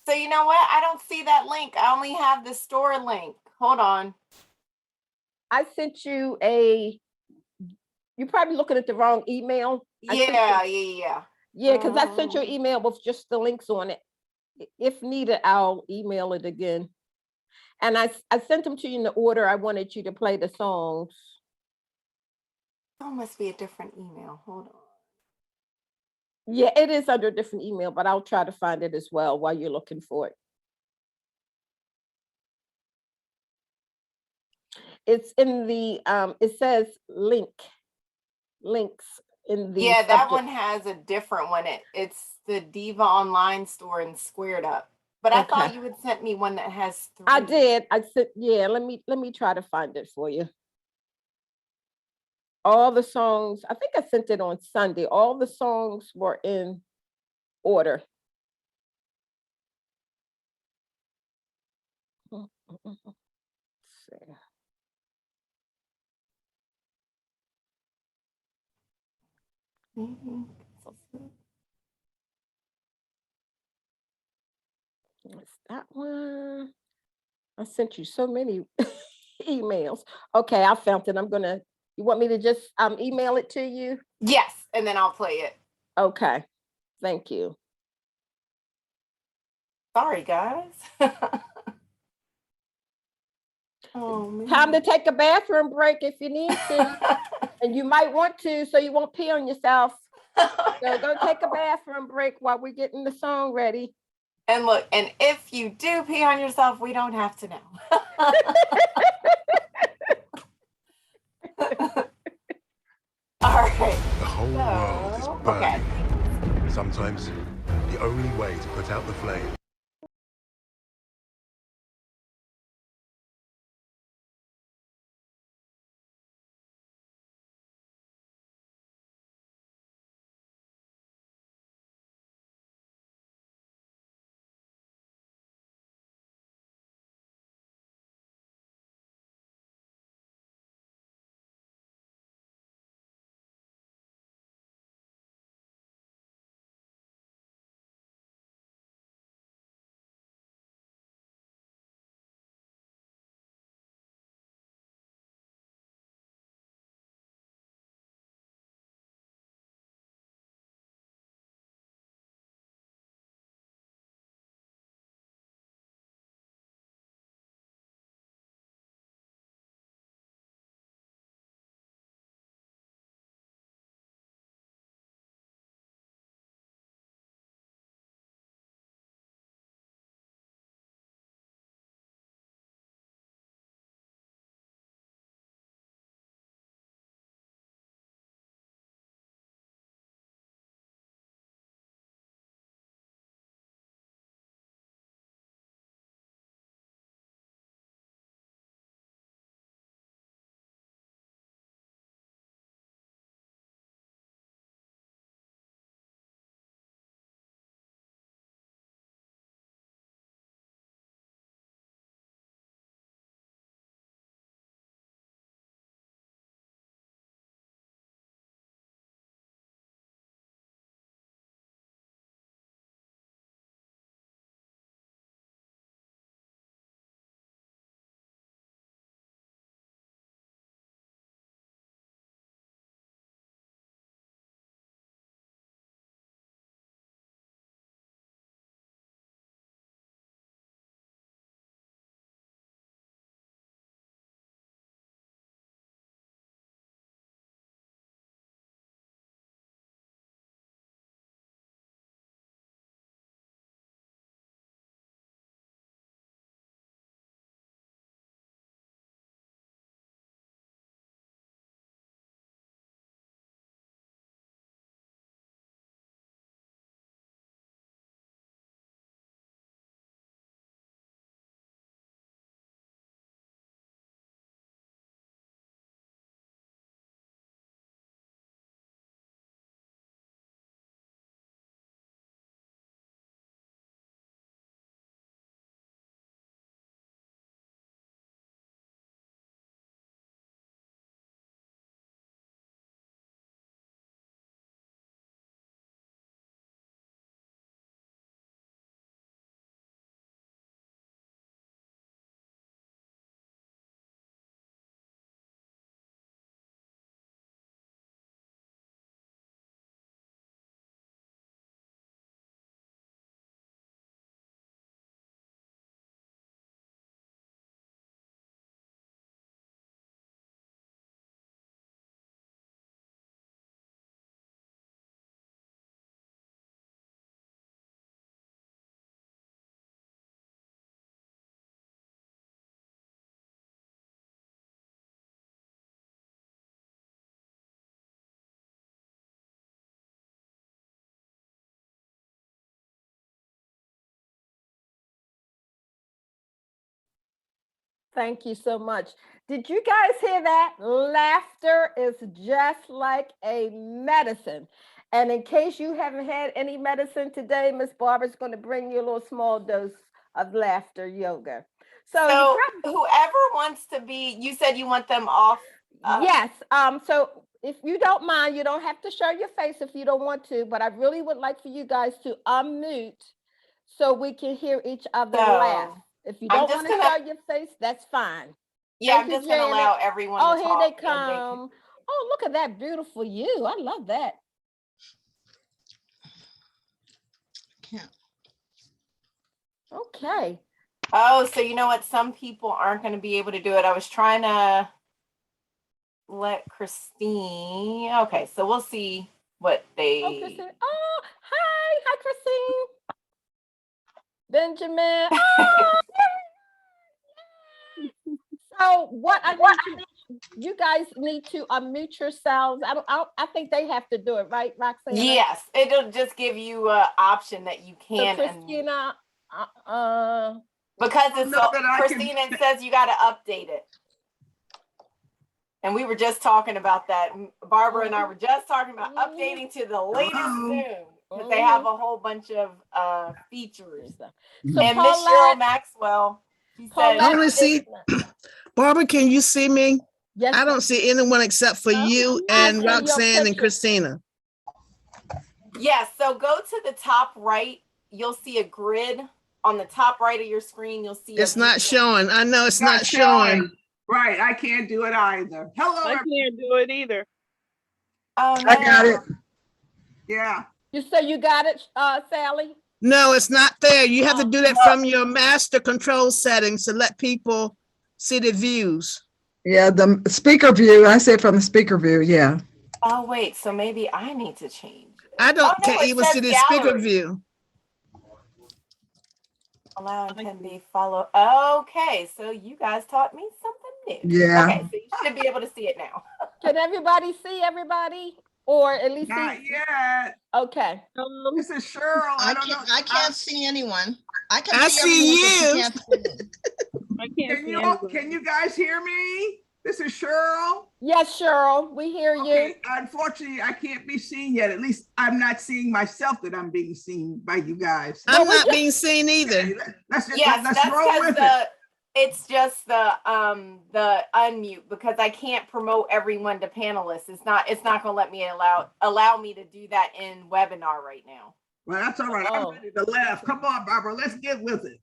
So you know what? I don't see that link. I only have the store link. Hold on. I sent you you're probably looking at the wrong email. Yeah. Yeah, because I sent you an email with just the links on it. If needed, I'll email it again. And I sent them to you in the order I wanted you to play the songs. Oh, must be a different email. Hold on. Yeah, it is under a different email, but I'll try to find it as well while you're looking for it. It's in the, it says links in the Yeah, that subject. one has a different one. It's the Diva online store and Squared Up. But I thought Okay. you had sent me one that has 3. I did. I said, yeah, let me try to find it for you. All the songs, I think I sent it on Sunday. All the songs were in order. Let's see. Mhm. It's that one. I sent you so many emails. Okay, I found it. You want me to just email it to you? Yes, and then I'll play it. Okay, thank you. Sorry, guys. Oh, man. Time to take a bathroom break if you need to. And you might want to, so you won't pee on yourself. So go take a bathroom break while we're getting the song ready. And look, and if you do pee on yourself, we don't have to know. All right. The whole world is So, burning. okay. Sometimes the only way to put out the flame Thank you so much. Did you guys hear that? Laughter is just like a medicine. And in case you haven't had any medicine today, Miss Barbara's going to bring you a little small dose of laughter yoga. So, So whoever wants to be, you said you want them off. yes. So if you don't mind, you don't have to show your face if you don't want to, but I really would like for you guys to unmute so we can hear each other laugh. If you I'm don't just want to show your face, that's fine. Yeah, Thank I'm you, just going to Janet. allow everyone Oh, to here talk. they come. Oh, look at that beautiful you. I love that. Okay. Oh, so you know what? Some people aren't going to be able to do it. I was trying to let Christine. Okay, so we'll see what they. Oh, Christine. Oh, hi. Hi, Christine. Benjamin. Oh, so what I need you guys need to unmute yourselves. I think they have to do it, right, Roxanne? Yes, it'll just give you an option that you can. So Christina, because it's Christina, it says you got to update it. And we were just talking about that. Barbara and I were just talking about updating to the latest Zoom because they have a whole bunch of features. So and Miss Cheryl Maxwell, she said, I want to see. Barbara, can you see me? Yes. I don't see anyone except for you and Roxanne and Christina. Yes. So go to the top right. You'll see a grid on the top right of your screen. You'll see it's not showing. I know it's not showing. Right. I can't do it either. Hello. I can't do it either. Oh, no. I got it. Yeah. You say you got it, Sally? No, it's not there. You have to do that from your master control settings to let people see the views. Yeah, the speaker view. I say from the speaker view. Yeah. Oh, wait. So maybe I need to change it. I can't even see the speaker view. Allow and can be followed. Okay. So you guys taught me something new. Yeah. Okay. So you should be able to see it now. Can everybody see everybody? Or at least Not yet. Okay. This is Cheryl. I can't see anyone. I see you. I can't see anyone. Can you guys hear me? This is Cheryl. Yes, Cheryl, we hear you. Unfortunately, I can't be seen yet. At least I'm not seeing myself that I'm being seen by you guys. I'm not being seen either. Okay, let's Yes, roll with it. It's just the unmute because I can't promote everyone to panelists. It's not gonna let me allow me to do that in webinar right now. Well, that's all right. I'm ready to laugh. Come on, Barbara. Let's get with it.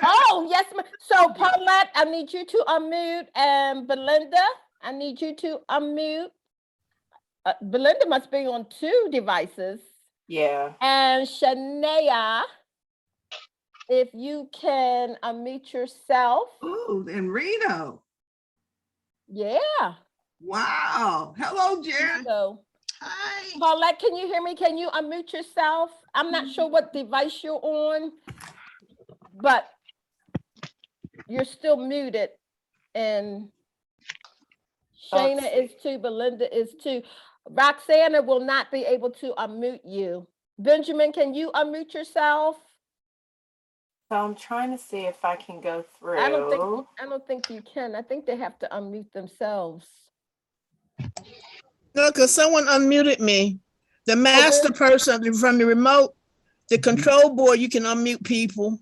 Oh, yes. So Paulette, I need you to unmute, and Belinda, I need you to unmute. Belinda must be on 2 devices. Yeah. And Shania, if you can unmute yourself. Ooh, and Reno. Yeah. Wow. Hello, Jen. So, hi. Paulette, can you hear me? Can you unmute yourself? I'm not sure what device you're on, but you're still muted. And Shayna is too, Belinda is too. Roxana will not be able to unmute you. Benjamin, can you unmute yourself? So I'm trying to see if I can go through. I don't think you can. I think they have to unmute themselves. No, because someone unmuted me. The master person from the remote, the control board, you can unmute people.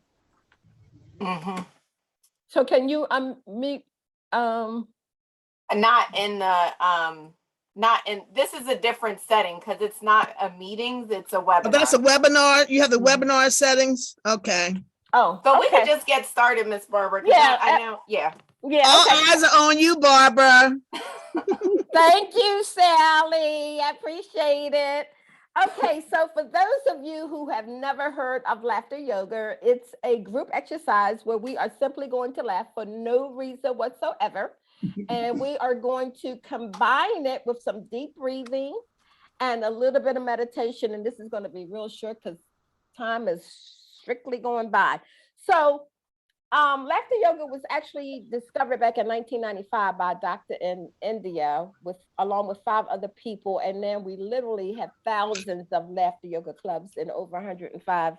Mm-hmm. So can you unmute? Not in the this is a different setting because it's not a meetings, it's a webinar. Oh, that's a webinar. You have the webinar settings. Okay. Oh, so we can just get started, Miss Barbara. Yeah, I know. Yeah. Yeah. All eyes are on you, Barbara. Thank you, Sally. I appreciate it. Okay, so for those of you who have never heard of laughter yoga, it's a group exercise where we are simply going to laugh for no reason whatsoever. And we are going to combine it with some deep breathing and a little bit of meditation. And this is going to be real short because time is strictly going by. So laughter yoga was actually discovered back in 1995 by a doctor in India along with 5 other people. And then we literally have thousands of laughter yoga clubs in over 105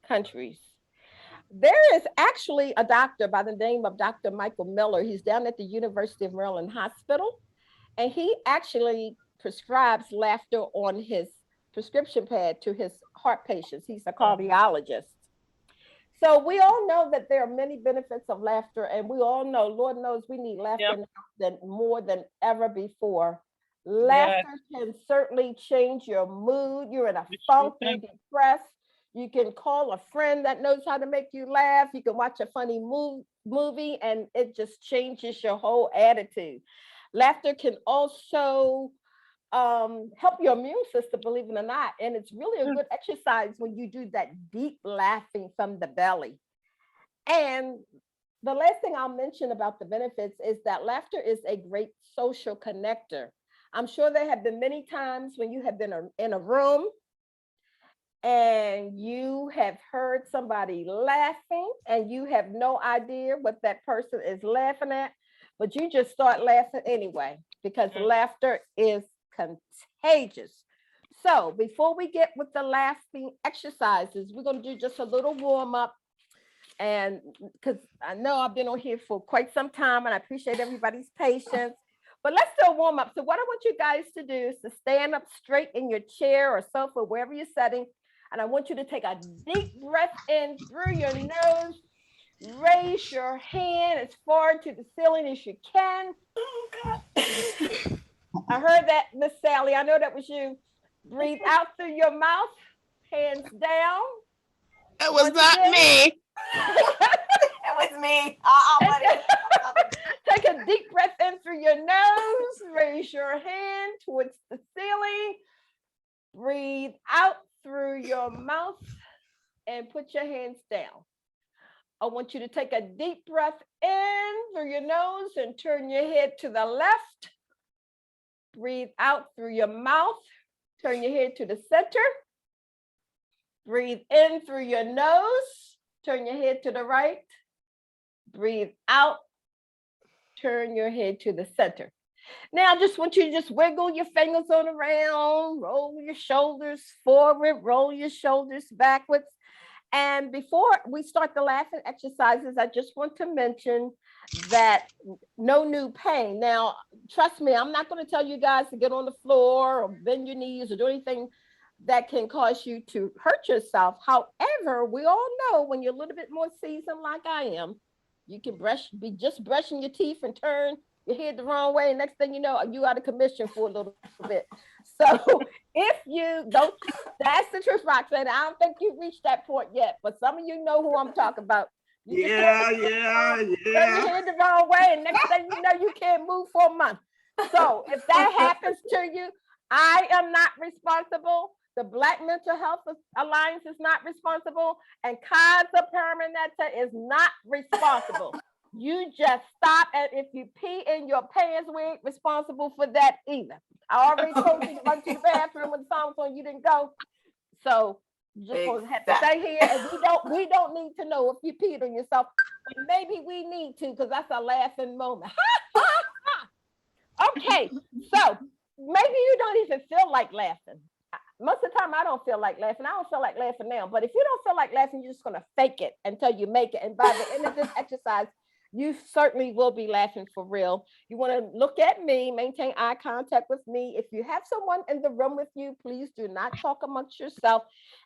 countries. There is actually a doctor by the name of Dr. Michael Miller. He's down at the University of Maryland Hospital, and he actually prescribes laughter on his prescription pad to his heart patients. He's a cardiologist. So we all know that there are many benefits of laughter, and we all know, Lord knows, we need laughter more than ever before. Laughter can certainly change your mood. You're in a funk, you're depressed. You can call a friend that knows how to make you laugh. You can watch a funny movie, and it just changes your whole attitude. Laughter can also help your immune system, believe it or not. And it's really a good exercise when you do that deep laughing from the belly. And the last thing I'll mention about the benefits is that laughter is a great social connector. I'm sure there have been many times when you have been in a room and you have heard somebody laughing and you have no idea what that person is laughing at, but you just start laughing anyway, because laughter is contagious. So before we get with the laughing exercises, we're going to do just a little warm up. And because I know I've been on here for quite some time and I appreciate everybody's patience, but let's do a warm up. So what I want you guys to do is to stand up straight in your chair or sofa, wherever you're sitting. And I want you to take a deep breath in through your nose. Raise your hand as far to the ceiling as you can. Oh, God. I heard that, Miss Sally. I know that was you. Breathe out through your mouth, hands down. It was not me. It was me. Take a deep breath in through your nose. Raise your hand towards the ceiling. Breathe out through your mouth and put your hands down. I want you to take a deep breath in through your nose and turn your head to the left. Breathe out through your mouth. Turn your head to the center. Breathe in through your nose. Turn your head to the right. Breathe out. Turn your head to the center. Now, I just want you to just wiggle your fingers on around, roll your shoulders forward, roll your shoulders backwards. And before we start the laughing exercises, I just want to mention that no new pain. Now, trust me, I'm not going to tell you guys to get on the floor or bend your knees or do anything that can cause you to hurt yourself. However, we all know when you're a little bit more seasoned like I am, you can be just brushing your teeth and turn your head the wrong way. And next thing you know, you out of commission for a little bit. So if you don't, that's the truth, Roxanne. I don't think you've reached that point yet, but some of you know who I'm talking about. You turn your head the wrong way, and next thing you know, you can't move for a month. So if that happens to you, I am not responsible. The Black Mental Health Alliance is not responsible, and Kaiser Permanente is not responsible. You just stop, and if you pee in your pants, we ain't responsible for that either. I already told you to run to the bathroom when the song was on, you didn't go. So you just gonna have to stay here, and we don't need to know if you peed on yourself. But maybe we need to, because that's a laughing moment. Okay, so maybe you don't even feel like laughing. Most of the time I don't feel like laughing. I don't feel like laughing now. But if you don't feel like laughing, you're just gonna fake it until you make it. And by the end of this exercise, you certainly will be laughing for real. You want to look at me, maintain eye contact with me. If you have someone in the room with you, please do not talk amongst yourself.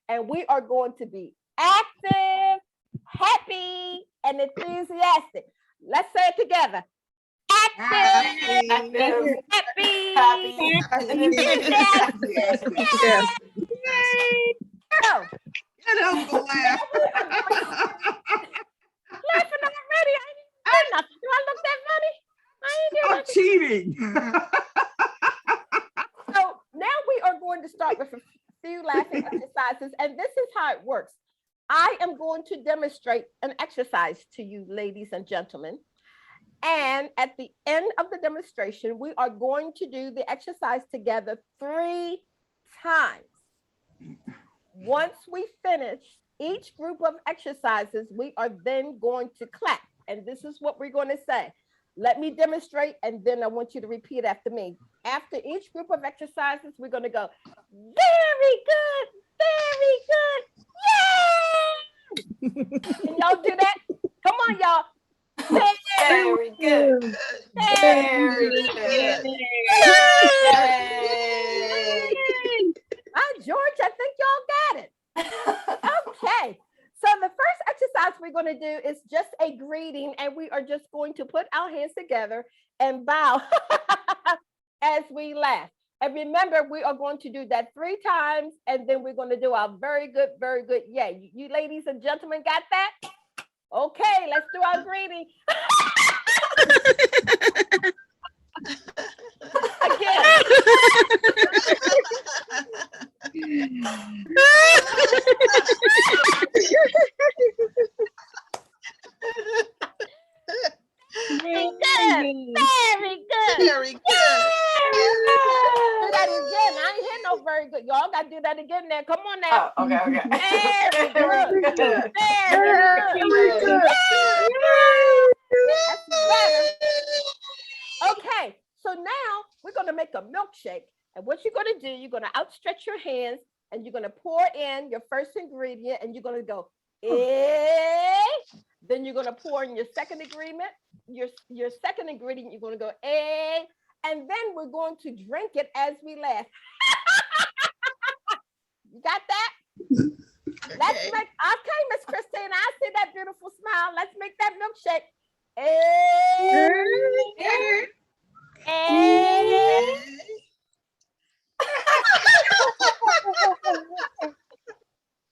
And we are going to be active, happy, and enthusiastic. Let's say it together. Active, happy, enthusiastic. Yay! So, Get up and laugh. Laughing already. I ain't nothing. Do I look that funny? I ain't doing I'm cheating. So now we are going to start with a few laughing exercises, and this is how it works. I am going to demonstrate an exercise to you, ladies and gentlemen. And at the end of the demonstration, we are going to do the exercise together 3 times. Once we finish each group of exercises, we are then going to clap. And this is what we're going to say. Let me demonstrate, and then I want you to repeat after me. After each group of exercises, we're going to go, very good, very good, Can y'all do that? Come on, y'all. Very good. Very good. Yay. Hi, George. I think y'all got it. Okay. So the first exercise we're going to do is just a greeting, and we are just going to put our hands together and bow as we laugh. And remember, we are going to do that 3 times, and then we're going to do our very good, yeah. You ladies and gentlemen got that? Okay, let's do our greeting. Again. Very good. Very good. Do that again. I ain't hear no very good. Y'all got to do that again now. Come on now. Oh, okay. Very good. Good. Very good. That's better. Okay, so now we're going to make a milkshake. And what you're going to do, you're going to outstretch your hands and you're going to pour in your first ingredient and you're going to go, eh. Then you're going to pour in your second ingredient. Your second ingredient, you're going to go, eh. And then we're going to drink it as we laugh. You got that? Okay. Let's make, okay, Miss Christina, I see that beautiful smile. Let's make that milkshake.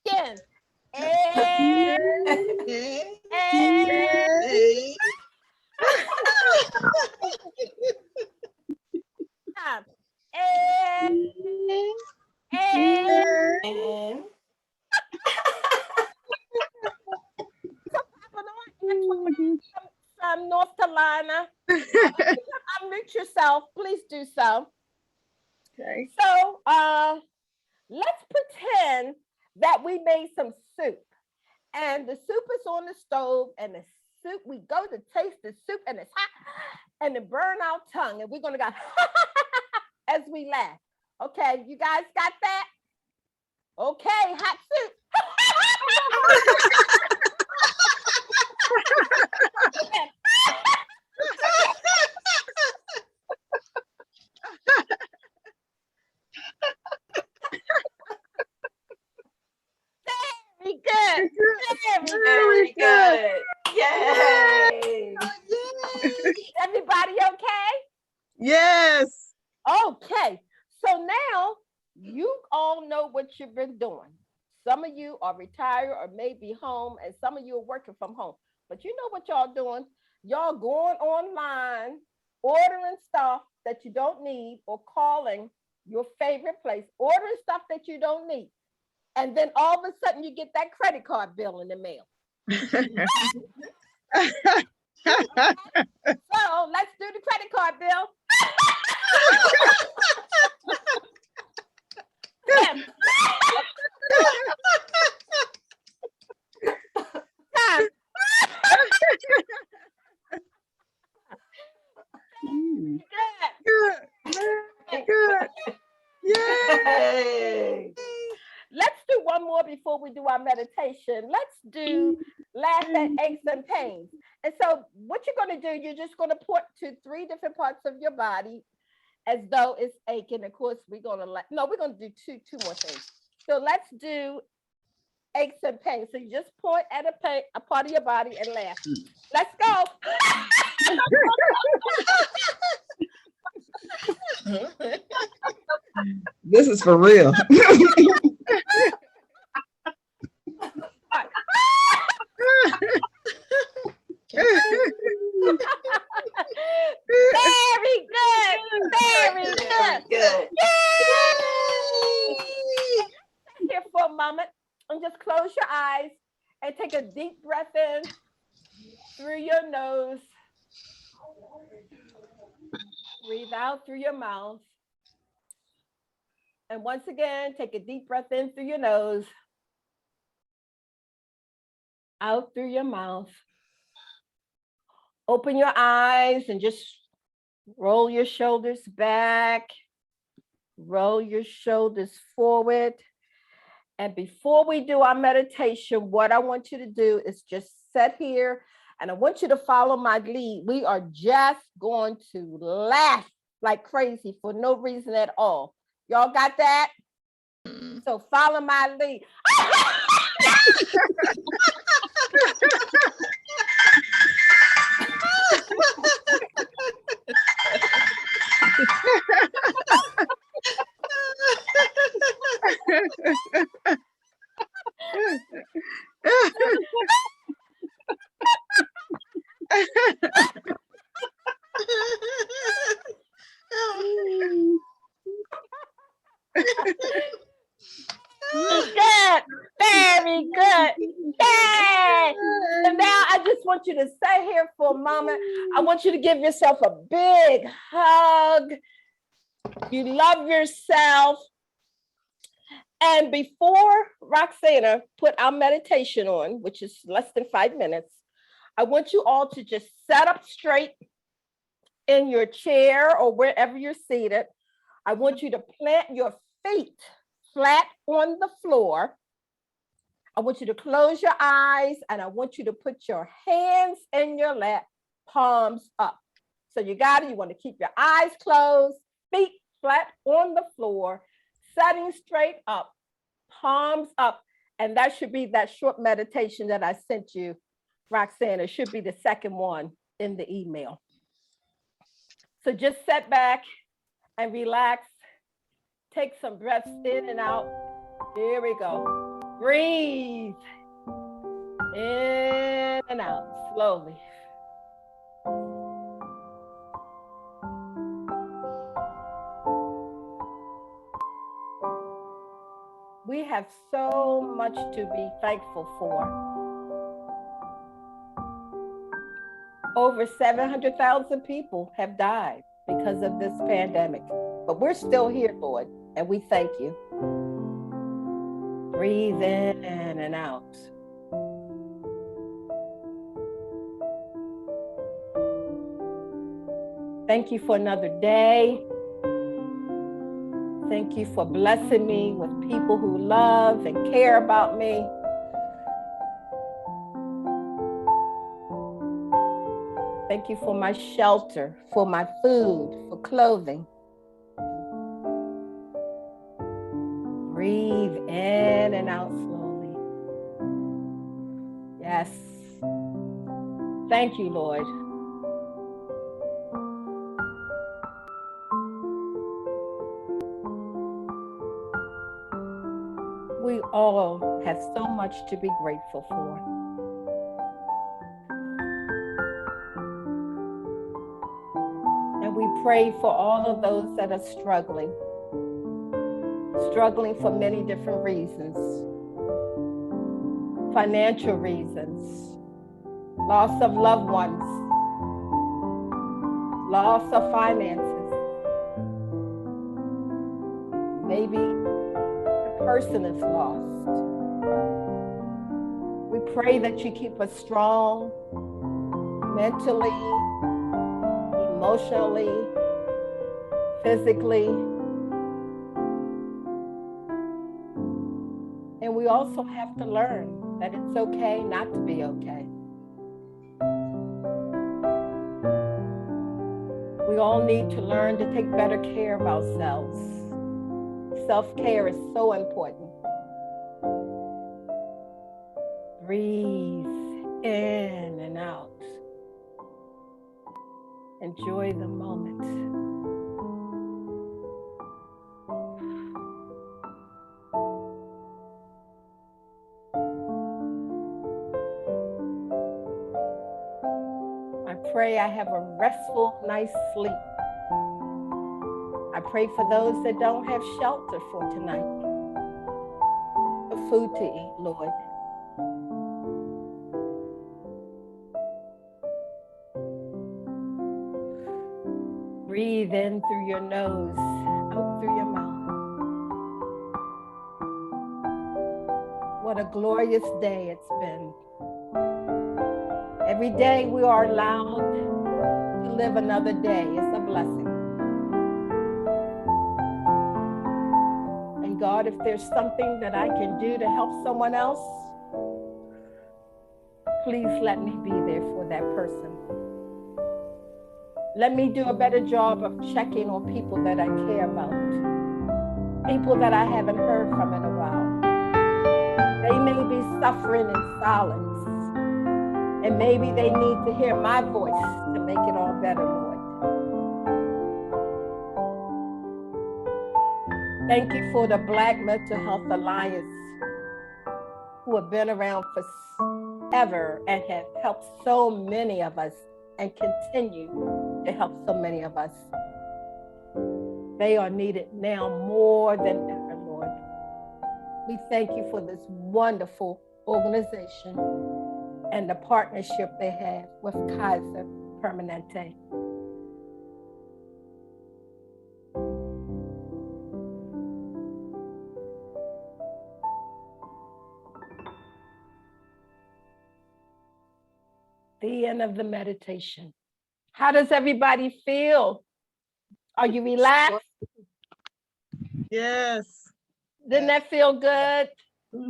Again. And From North Carolina. Unmute yourself. Please do so. Okay. So let's pretend that we made some soup. And the soup is on the stove, and the soup, we go to taste the soup, and it's hot, and it burn our tongue, and we're gonna go as we laugh. Okay, you guys got that? Okay, hot soup. Very good. very good. Yay. Everybody okay? Yes. Okay, so now you all know what you've been doing. Some of you are retired or maybe home, and some of you are working from home. But you know what y'all doing? Y'all going online, ordering stuff that you don't need, or calling your favorite place, ordering stuff that you don't need. And then all of a sudden you get that credit card bill in the mail. So let's do the credit card bill. Good. Yay. Let's do one more before we do our meditation. Let's do laugh at aches and pains. And so what you're going to do, you're just going to point to 3 different parts of your body as though it's aching. Of course, we're going to do two more things. So let's do aches and pains. So you just point at a part of your body and laugh. Let's go. This is for real. Very good. Very good. Good. Yay! Sit here for a moment and just close your eyes and take a deep breath in through your nose. Breathe out through your mouth. And once again, take a deep breath in through your nose. Out through your mouth. Open your eyes and just roll your shoulders back. Roll your shoulders forward. And before we do our meditation, what I want you to do is just sit here and I want you to follow my lead. We are just going to laugh like crazy for no reason at all. Y'all got that? So follow my lead. Good. Very good. Yay. And now I just want you to stay here for a moment. I want you to give yourself a big hug. You love yourself. And before Roxana put our meditation on, which is less than 5 minutes, I want you all to just sit up straight in your chair or wherever you're seated. I want you to plant your feet flat on the floor. I want you to close your eyes and I want you to put your hands in your lap, palms up. So you got it. You want to keep your eyes closed, feet flat on the floor, sitting straight up, palms up. And that should be that short meditation that I sent you, Roxanne. It should be the second one in the email. So just sit back and relax. Take some breaths in and out. Here we go. Breathe in and out slowly. We have so much to be thankful for. Over 700,000 people have died because of this pandemic, but we're still here, Lord, and we thank you. Breathe in and out. Thank you for another day. Thank you for blessing me with people who love and care about me. Thank you for my shelter, for my food, for clothing. Breathe in and out slowly. Yes. Thank you, Lord. We all have so much to be grateful for. And we pray for all of those that are struggling for many different reasons. Financial reasons, loss of loved ones, loss of finances. Maybe the person is lost. We pray that you keep us strong mentally, emotionally, physically. And we also have to learn that it's okay not to be okay. We all need to learn to take better care of ourselves. Self-care is so important. Breathe in and out. Enjoy the moment. I pray I have a restful, nice sleep. I pray for those that don't have shelter for tonight, for food to eat, Lord. Breathe in through your nose, out through your mouth. What a glorious day it's been. Every day we are allowed to live another day. It's a blessing. And God God, if there's something that I can do to help someone else, please let me be there for that person. Let me do a better job of checking on people that I care about, people that I haven't heard from in a while. They may be suffering in silence, and maybe they need to hear my voice to make it all better, Lord. Thank you for the Black Mental Health Alliance, who have been around forever and have helped so many of us and continue to help so many of us. They are needed now more than ever, Lord. We thank you for this wonderful organization and the partnership they have with Kaiser Permanente. The end of the meditation. How does everybody feel? Are you relaxed? Yes. Didn't that feel good?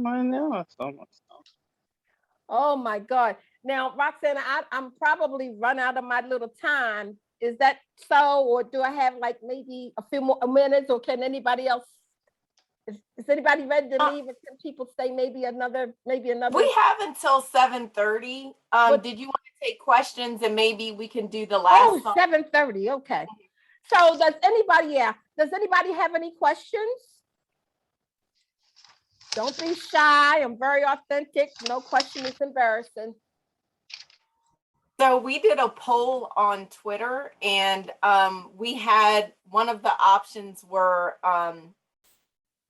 I know. It's almost. Oh my God. Now, Roxanne, I'm probably run out of my little time. Is that so? Or do I have like maybe a few more minutes, or can anybody else? Is anybody ready to leave? Or can people stay maybe another? We have until 7:30. Did you want to take questions and maybe we can do the last song? 7:30. Okay. So does anybody have any questions? Don't be shy. I'm very authentic. No question is embarrassing. So we did a poll on Twitter, and we had one of the options were,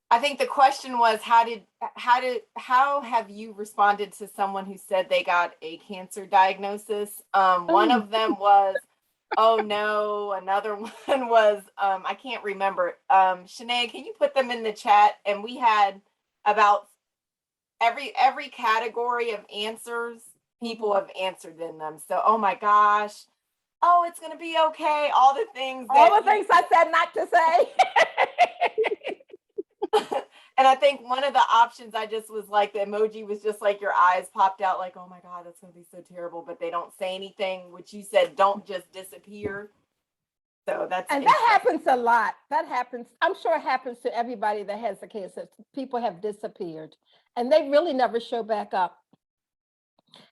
I think the question was, how have you responded to someone who said they got a cancer diagnosis? One of them was, oh no. Another one was, I can't remember. Shanae, can you put them in the chat? And we had about every category of answers. People have answered in them. So, oh my gosh. Oh, it's going to be okay. All the things I said not to say. And I think one of the options I just was like, the emoji was just like your eyes popped out like, oh my God, that's going to be so terrible. But they don't say anything, which you said, don't just disappear. So that happens a lot. That happens. I'm sure it happens to everybody that has a cancer. People have disappeared and they really never show back up.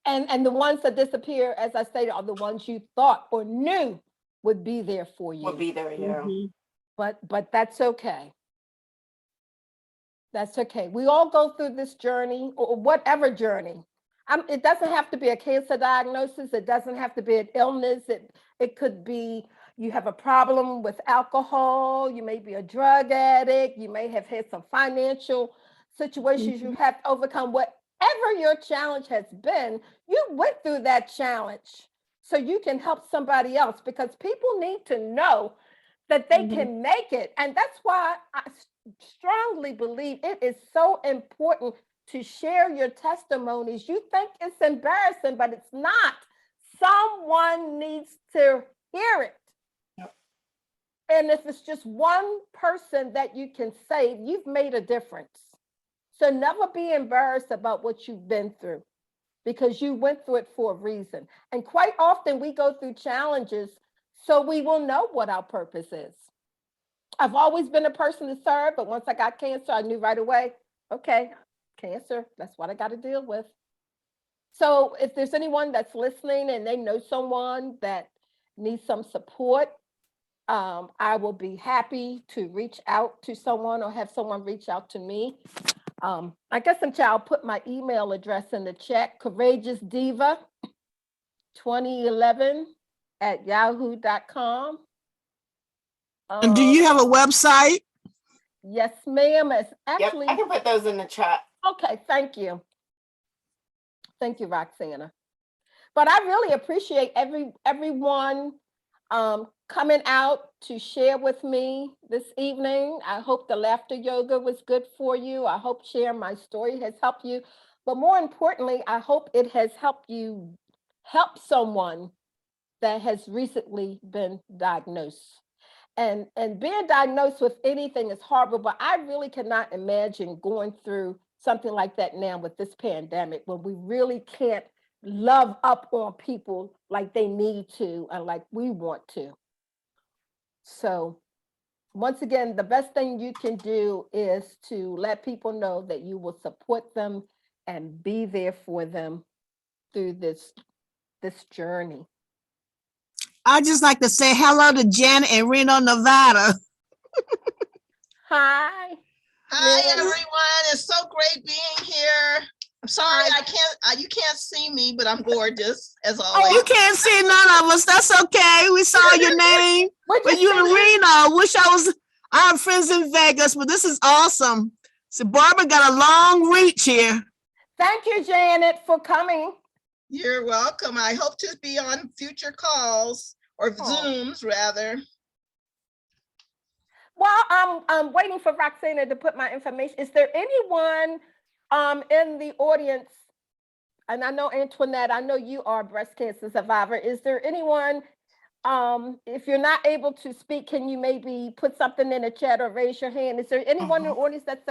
And the ones that disappear, as I stated, are the ones you thought or knew would be there for you. Would be there, yeah. Mm-hmm. But that's okay. That's okay. We all go through this journey, or whatever journey. It doesn't have to be a cancer diagnosis. It doesn't have to be an illness. It could be you have a problem with alcohol. You may be a drug addict. You may have had some financial situations you have to overcome. Whatever your challenge has been, you went through that challenge so you can help somebody else, because people need to know that they can make it. And that's why I strongly believe it is so important to share your testimonies. You think it's embarrassing, but it's not. Someone needs to hear it. Yep. And if it's just one person that you can save, you've made a difference. So never be embarrassed about what you've been through, because you went through it for a reason. And quite often we go through challenges so we will know what our purpose is. I've always been a person to serve, but once I got cancer, I knew right away, okay, cancer, that's what I got to deal with. So if there's anyone that's listening and they know someone that needs some support, I will be happy to reach out to someone or have someone reach out to me. I guess I'll put my email address in the chat, courageousdiva2011@yahoo.com. And do you have a website? Yes, ma'am. It's actually. Yep, I can put those in the chat. Okay, thank you. Thank you, Roxana. But I really appreciate everyone coming out to share with me this evening. I hope the laughter yoga was good for you. I hope sharing my story has helped you. But more importantly, I hope it has helped you help someone that has recently been diagnosed. And being diagnosed with anything is horrible, but I really cannot imagine going through something like that now with this pandemic, when we really can't love up on people like they need to and like we want to. So once again, the best thing you can do is to let people know that you will support them and be there for them through this journey. I just like to say hello to Janet in Reno, Nevada. Hi. Hi, Yes. everyone. It's so great being here. I'm sorry you can't see me, but I'm gorgeous as always. You can't see none of us. That's okay. We saw your name. But you in Reno. I have friends in Vegas, but this is awesome. So Barbara got a long reach here. Thank you, Janet, for coming. You're welcome. I hope to be on future calls or Zooms rather. Well, I'm waiting for Roxana to put my information. Is there anyone in the audience? And I know Antoinette, I know you are a breast cancer survivor. Is there anyone, if you're not able to speak, can you maybe put something in the chat or raise your hand? Is there anyone in the audience that's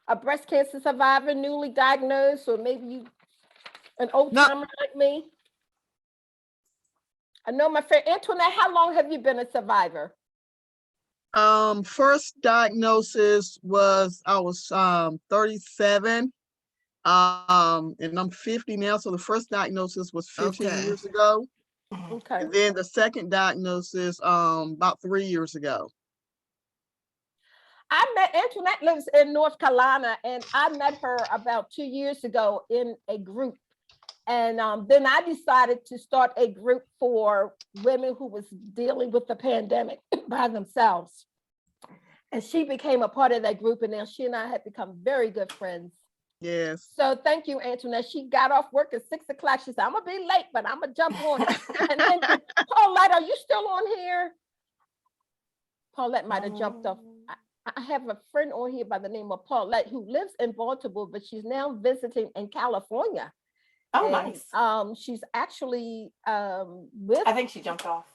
a breast cancer survivor, newly diagnosed, or maybe you an old timer like me? I know my friend Antoinette, how long have you been a survivor? First diagnosis was I was 37. And I'm 50 now. So the first diagnosis was 15 years ago. Okay. And then the second diagnosis about 3 years ago. I met Antoinette lives in North Carolina, and I met her about 2 years ago in a group. And then I decided to start a group for women who was dealing with the pandemic by themselves. And she became a part of that group, and now she and I have become very good friends. Yes. So thank you, Antoinette. She got off work at 6 o'clock. She said, I'm gonna be late, but I'm gonna jump on. And then Paulette, are you still on here? Paulette might have jumped off. I have a friend on here by the name of Paulette who lives in Baltimore, but she's now visiting in California. Oh, And, nice. She's actually with. I think she jumped off.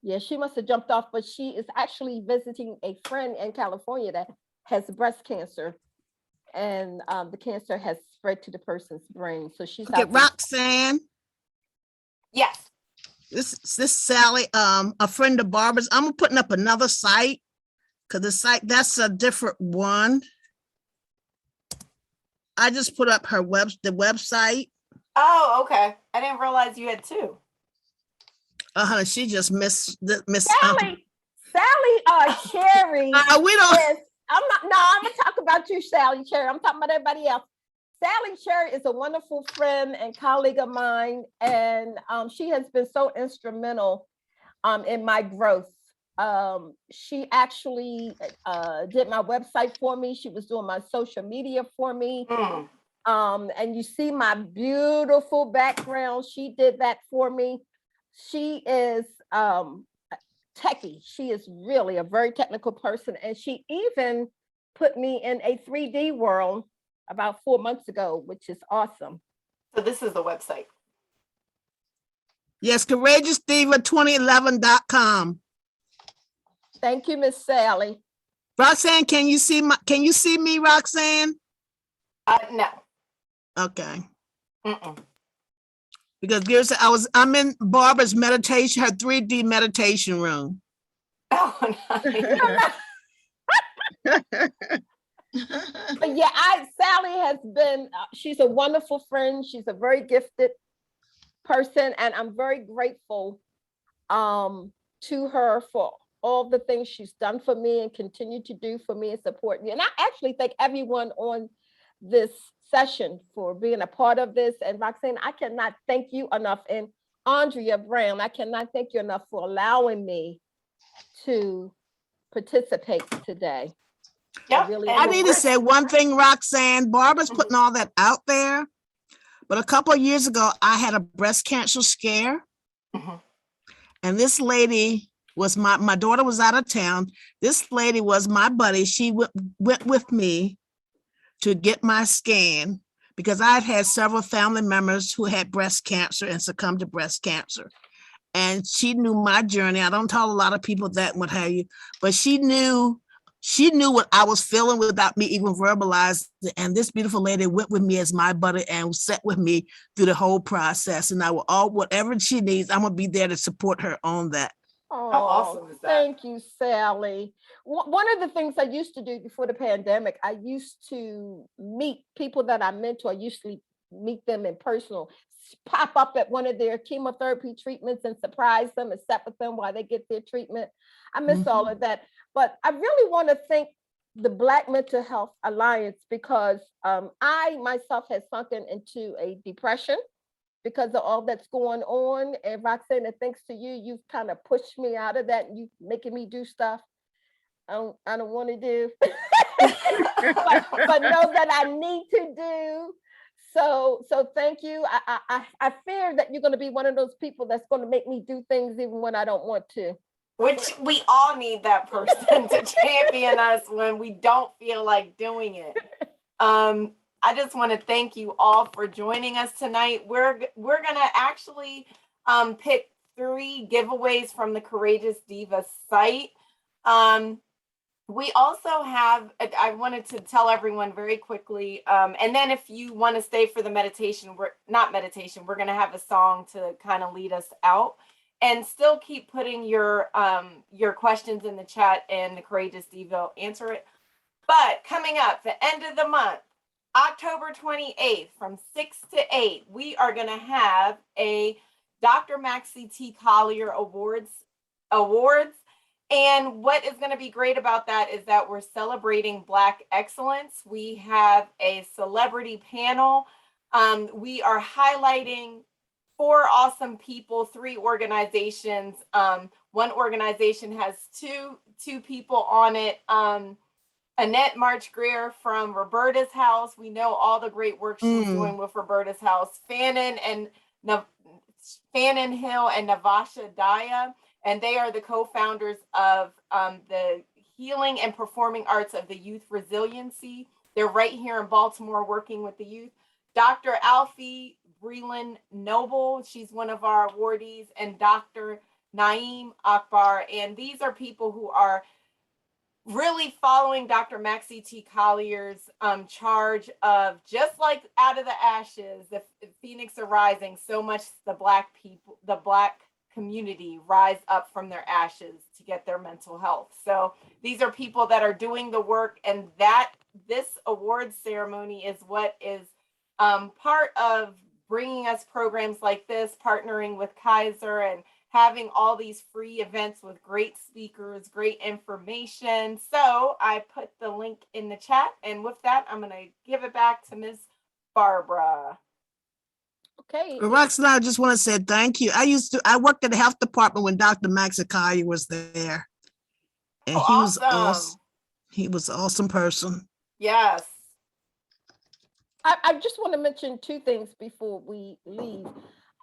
Yeah, she must have jumped off, but she is actually visiting a friend in California that has breast cancer, and the cancer has spread to the person's brain. So she's Okay, Roxanne. Yes. This Sally, a friend of Barbara's. I'm putting up another site because the site that's a different one. I just put up the website. Oh, okay. I didn't realize you had two. She just missed. Sally, Cherry. We don't. I'm gonna talk about you, Sally Cherry. I'm talking about everybody else. Sally Cherry is a wonderful friend and colleague of mine, and she has been so instrumental in my growth. She actually did my website for me. She was doing my social media for me. And you see my beautiful background. She did that for me. She is techie. She is really a very technical person. And she even put me in a 3D world about 4 months ago, which is awesome. So this is the website. Yes, courageousdiva2011.com. Thank you, Miss Sally. Roxanne, can you see me, Roxanne? No. Okay. Because I'm in Barbara's meditation, her 3D meditation room. Oh, nice. But yeah, Sally has been, she's a wonderful friend. She's a very gifted person, and I'm very grateful to her for all the things she's done for me and continue to do for me and support me. And I actually thank everyone on this session for being a part of this. And Roxanne, I cannot thank you enough. And Andrea Brown, I cannot thank you enough for allowing me to participate today. Yep. I need to say one thing, Roxanne. Barbara's putting all that out there. But a couple of years ago, I had a breast cancer scare. And this lady was my daughter was out of town. This lady was my buddy. She went with me to get my scan because I'd had several family members who had breast cancer and succumbed to breast cancer. and she knew my journey. I don't tell a lot of people that, what have you, but she knew what I was feeling without me even verbalizing. And this beautiful lady went with me as my buddy and sat with me through the whole process. And I will whatever she needs, I'm gonna be there to support her on that. Oh, How awesome is that? thank you, Sally. One of the things I used to do before the pandemic, I used to meet people that I mentor. I usually meet them in personal, pop up at one of their chemotherapy treatments and surprise them and sit with them while they get their treatment. I miss all of that. But I really want to thank the Black Mental Health Alliance because I myself had sunken into a depression because of all that's going on. And Roxanne, thanks to you, you've kind of pushed me out of that and you making me do stuff I don't want to do, but know that I need to do. So thank you. I fear that you're going to be one of those people that's going to make me do things even when I don't want to. Which we all need that person to champion us when we don't feel like doing it. I just want to thank you all for joining us tonight. We're gonna actually pick 3 giveaways from the Courageous Diva site. We also have, I wanted to tell everyone very quickly, and then if you want to stay for the meditation, we're going to have a song to kind of lead us out, and still keep putting your questions in the chat and the Courageous Diva will answer it. But coming up, the end of the month, October 28th from 6 to 8, we are going to have a Dr. Maxie T. Collier Awards. And what is going to be great about that is that we're celebrating Black excellence. We have a celebrity panel. We are highlighting 4 awesome people, 3 organizations. One organization has two people on it. Annette March Greer from Roberta's House. We know all the great work she's doing with Roberta's House. Fannin Hill and Navasha Daya. And they are the co-founders of the Healing and Performing Arts of the Youth Resiliency. They're right here in Baltimore working with the youth. Dr. Alfie Breland Noble, she's one of our awardees, and Dr. Naeem Akbar. And these are people who are really following Dr. Maxie T. Collier's charge of, just like out of the ashes, the Phoenix arising, so much the Black people, the Black community rise up from their ashes to get their mental health. So these are people that are doing the work, and that this awards ceremony is what is part of bringing us programs like this, partnering with Kaiser and having all these free events with great speakers, great information. So I put the link in the chat, and with that, I'm going to give it back to Ms. Barbara. Okay. Roxanne, I just want to say thank you. I worked at the health department when Dr. Maxie Collier was there. And he was awesome. He was an awesome person. Yes. I just want to mention 2 things before we leave.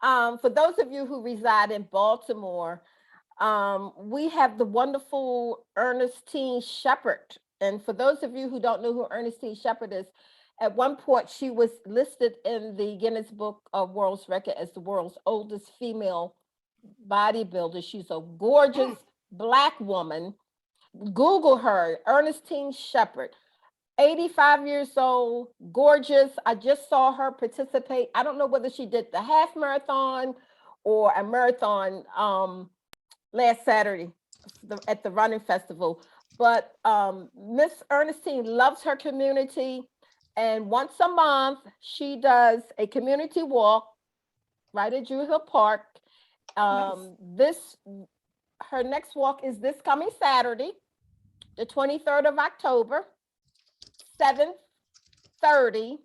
For those of you who reside in Baltimore, we have the wonderful Ernestine Shepherd. And for those of you who don't know who Ernestine Shepherd is, at one point she was listed in the Guinness Book of World Records as the world's oldest female bodybuilder. She's a gorgeous Black woman. Google her, Ernestine Shepherd. 85 years old, gorgeous. I just saw her participate. I don't know whether she did the half marathon or a marathon last Saturday at the running festival. But Miss Ernestine loves her community. And once a month, she does a community walk right at Drew Hill Park. Nice. Her next walk is this coming Saturday, the 23rd of October. 7:30,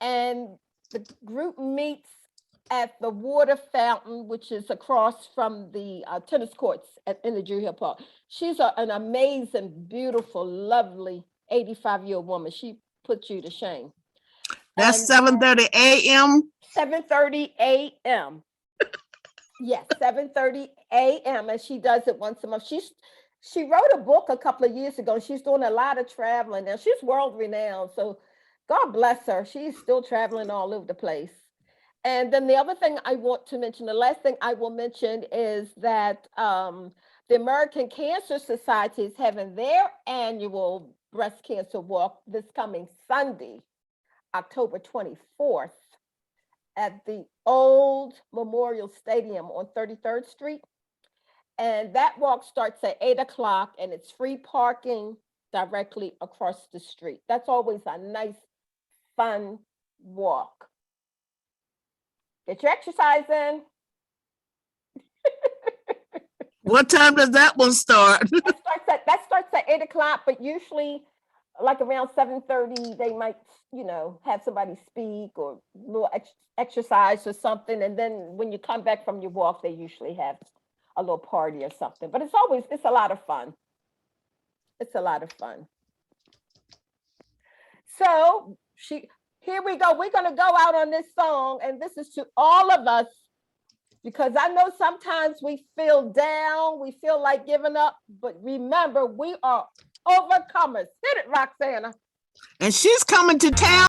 and the group meets at the water fountain, which is across from the tennis courts in the Drew Hill Park. She's an amazing, beautiful, lovely 85-year-old woman. She puts you to shame. That's 7:30 a.m. 7:30 a.m. Yes, 7:30 a.m. And she does it once a month. She wrote a book a couple of years ago. She's doing a lot of traveling now. She's world renowned. So God bless her. She's still traveling all over the place. And then the other thing I want to mention, the last thing I will mention is that the American Cancer Society is having their annual breast cancer walk this coming Sunday, October 24th, at the old Memorial Stadium on 33rd Street. And that walk starts at 8 o'clock and it's free parking directly across the street. That's always a nice, fun walk. Get your exercise in. What time does that one start? That starts at 8 o'clock, but usually like around 7:30, they might, have somebody speak or little exercise or something. And then when you come back from your walk, they usually have a little party or something. But it's a lot of fun. It's a lot of fun. So here we go. We're going to go out on this song, and this is to all of us, because I know sometimes we feel down, we feel like giving up, but remember, we are overcomers. Hit it, Roxana. And she's coming to town.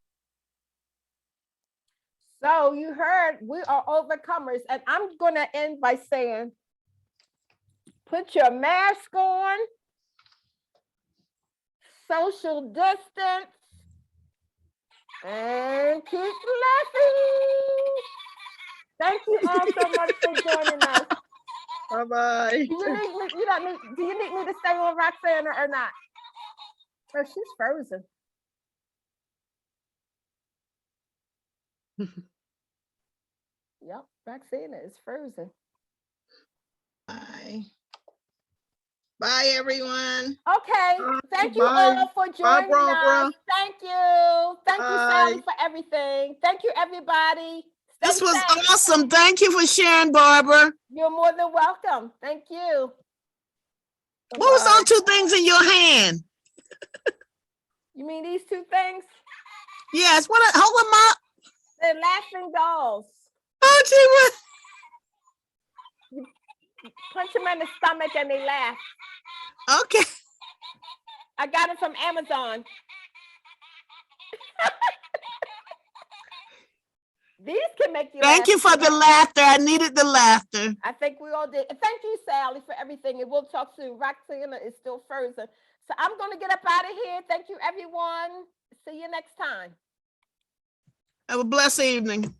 So you heard, we are overcomers, and I'm going to end by saying, put your mask on, social distance, and keep laughing. Thank you all so much for joining us. Bye-bye. Do you need me to stay on Roxana or not? Oh, she's frozen. Yep, Roxana is frozen. Bye. Bye, everyone. Okay, thank you Bye. all for Bye, joining Barbara. us. Thank you. Thank you, Sally, Bye. for everything. Thank you, everybody. Stay This was safe. awesome. Thank you for sharing, Barbara. You're more than welcome. Thank you. What was Bye-bye. those two things in your hand? You mean these two things? Yes. Hold them up. They're laughing dolls. Oh, gee, Punch them in the stomach and they laugh. okay. I got it from Amazon. These can make you laugh. Thank you for the laughter. I needed the laughter. I think we all did. And thank you, Sally, for everything. And we'll talk soon. Roxana is still frozen. So I'm going to get up out of here. Thank you, everyone. See you next time. Have a blessed evening.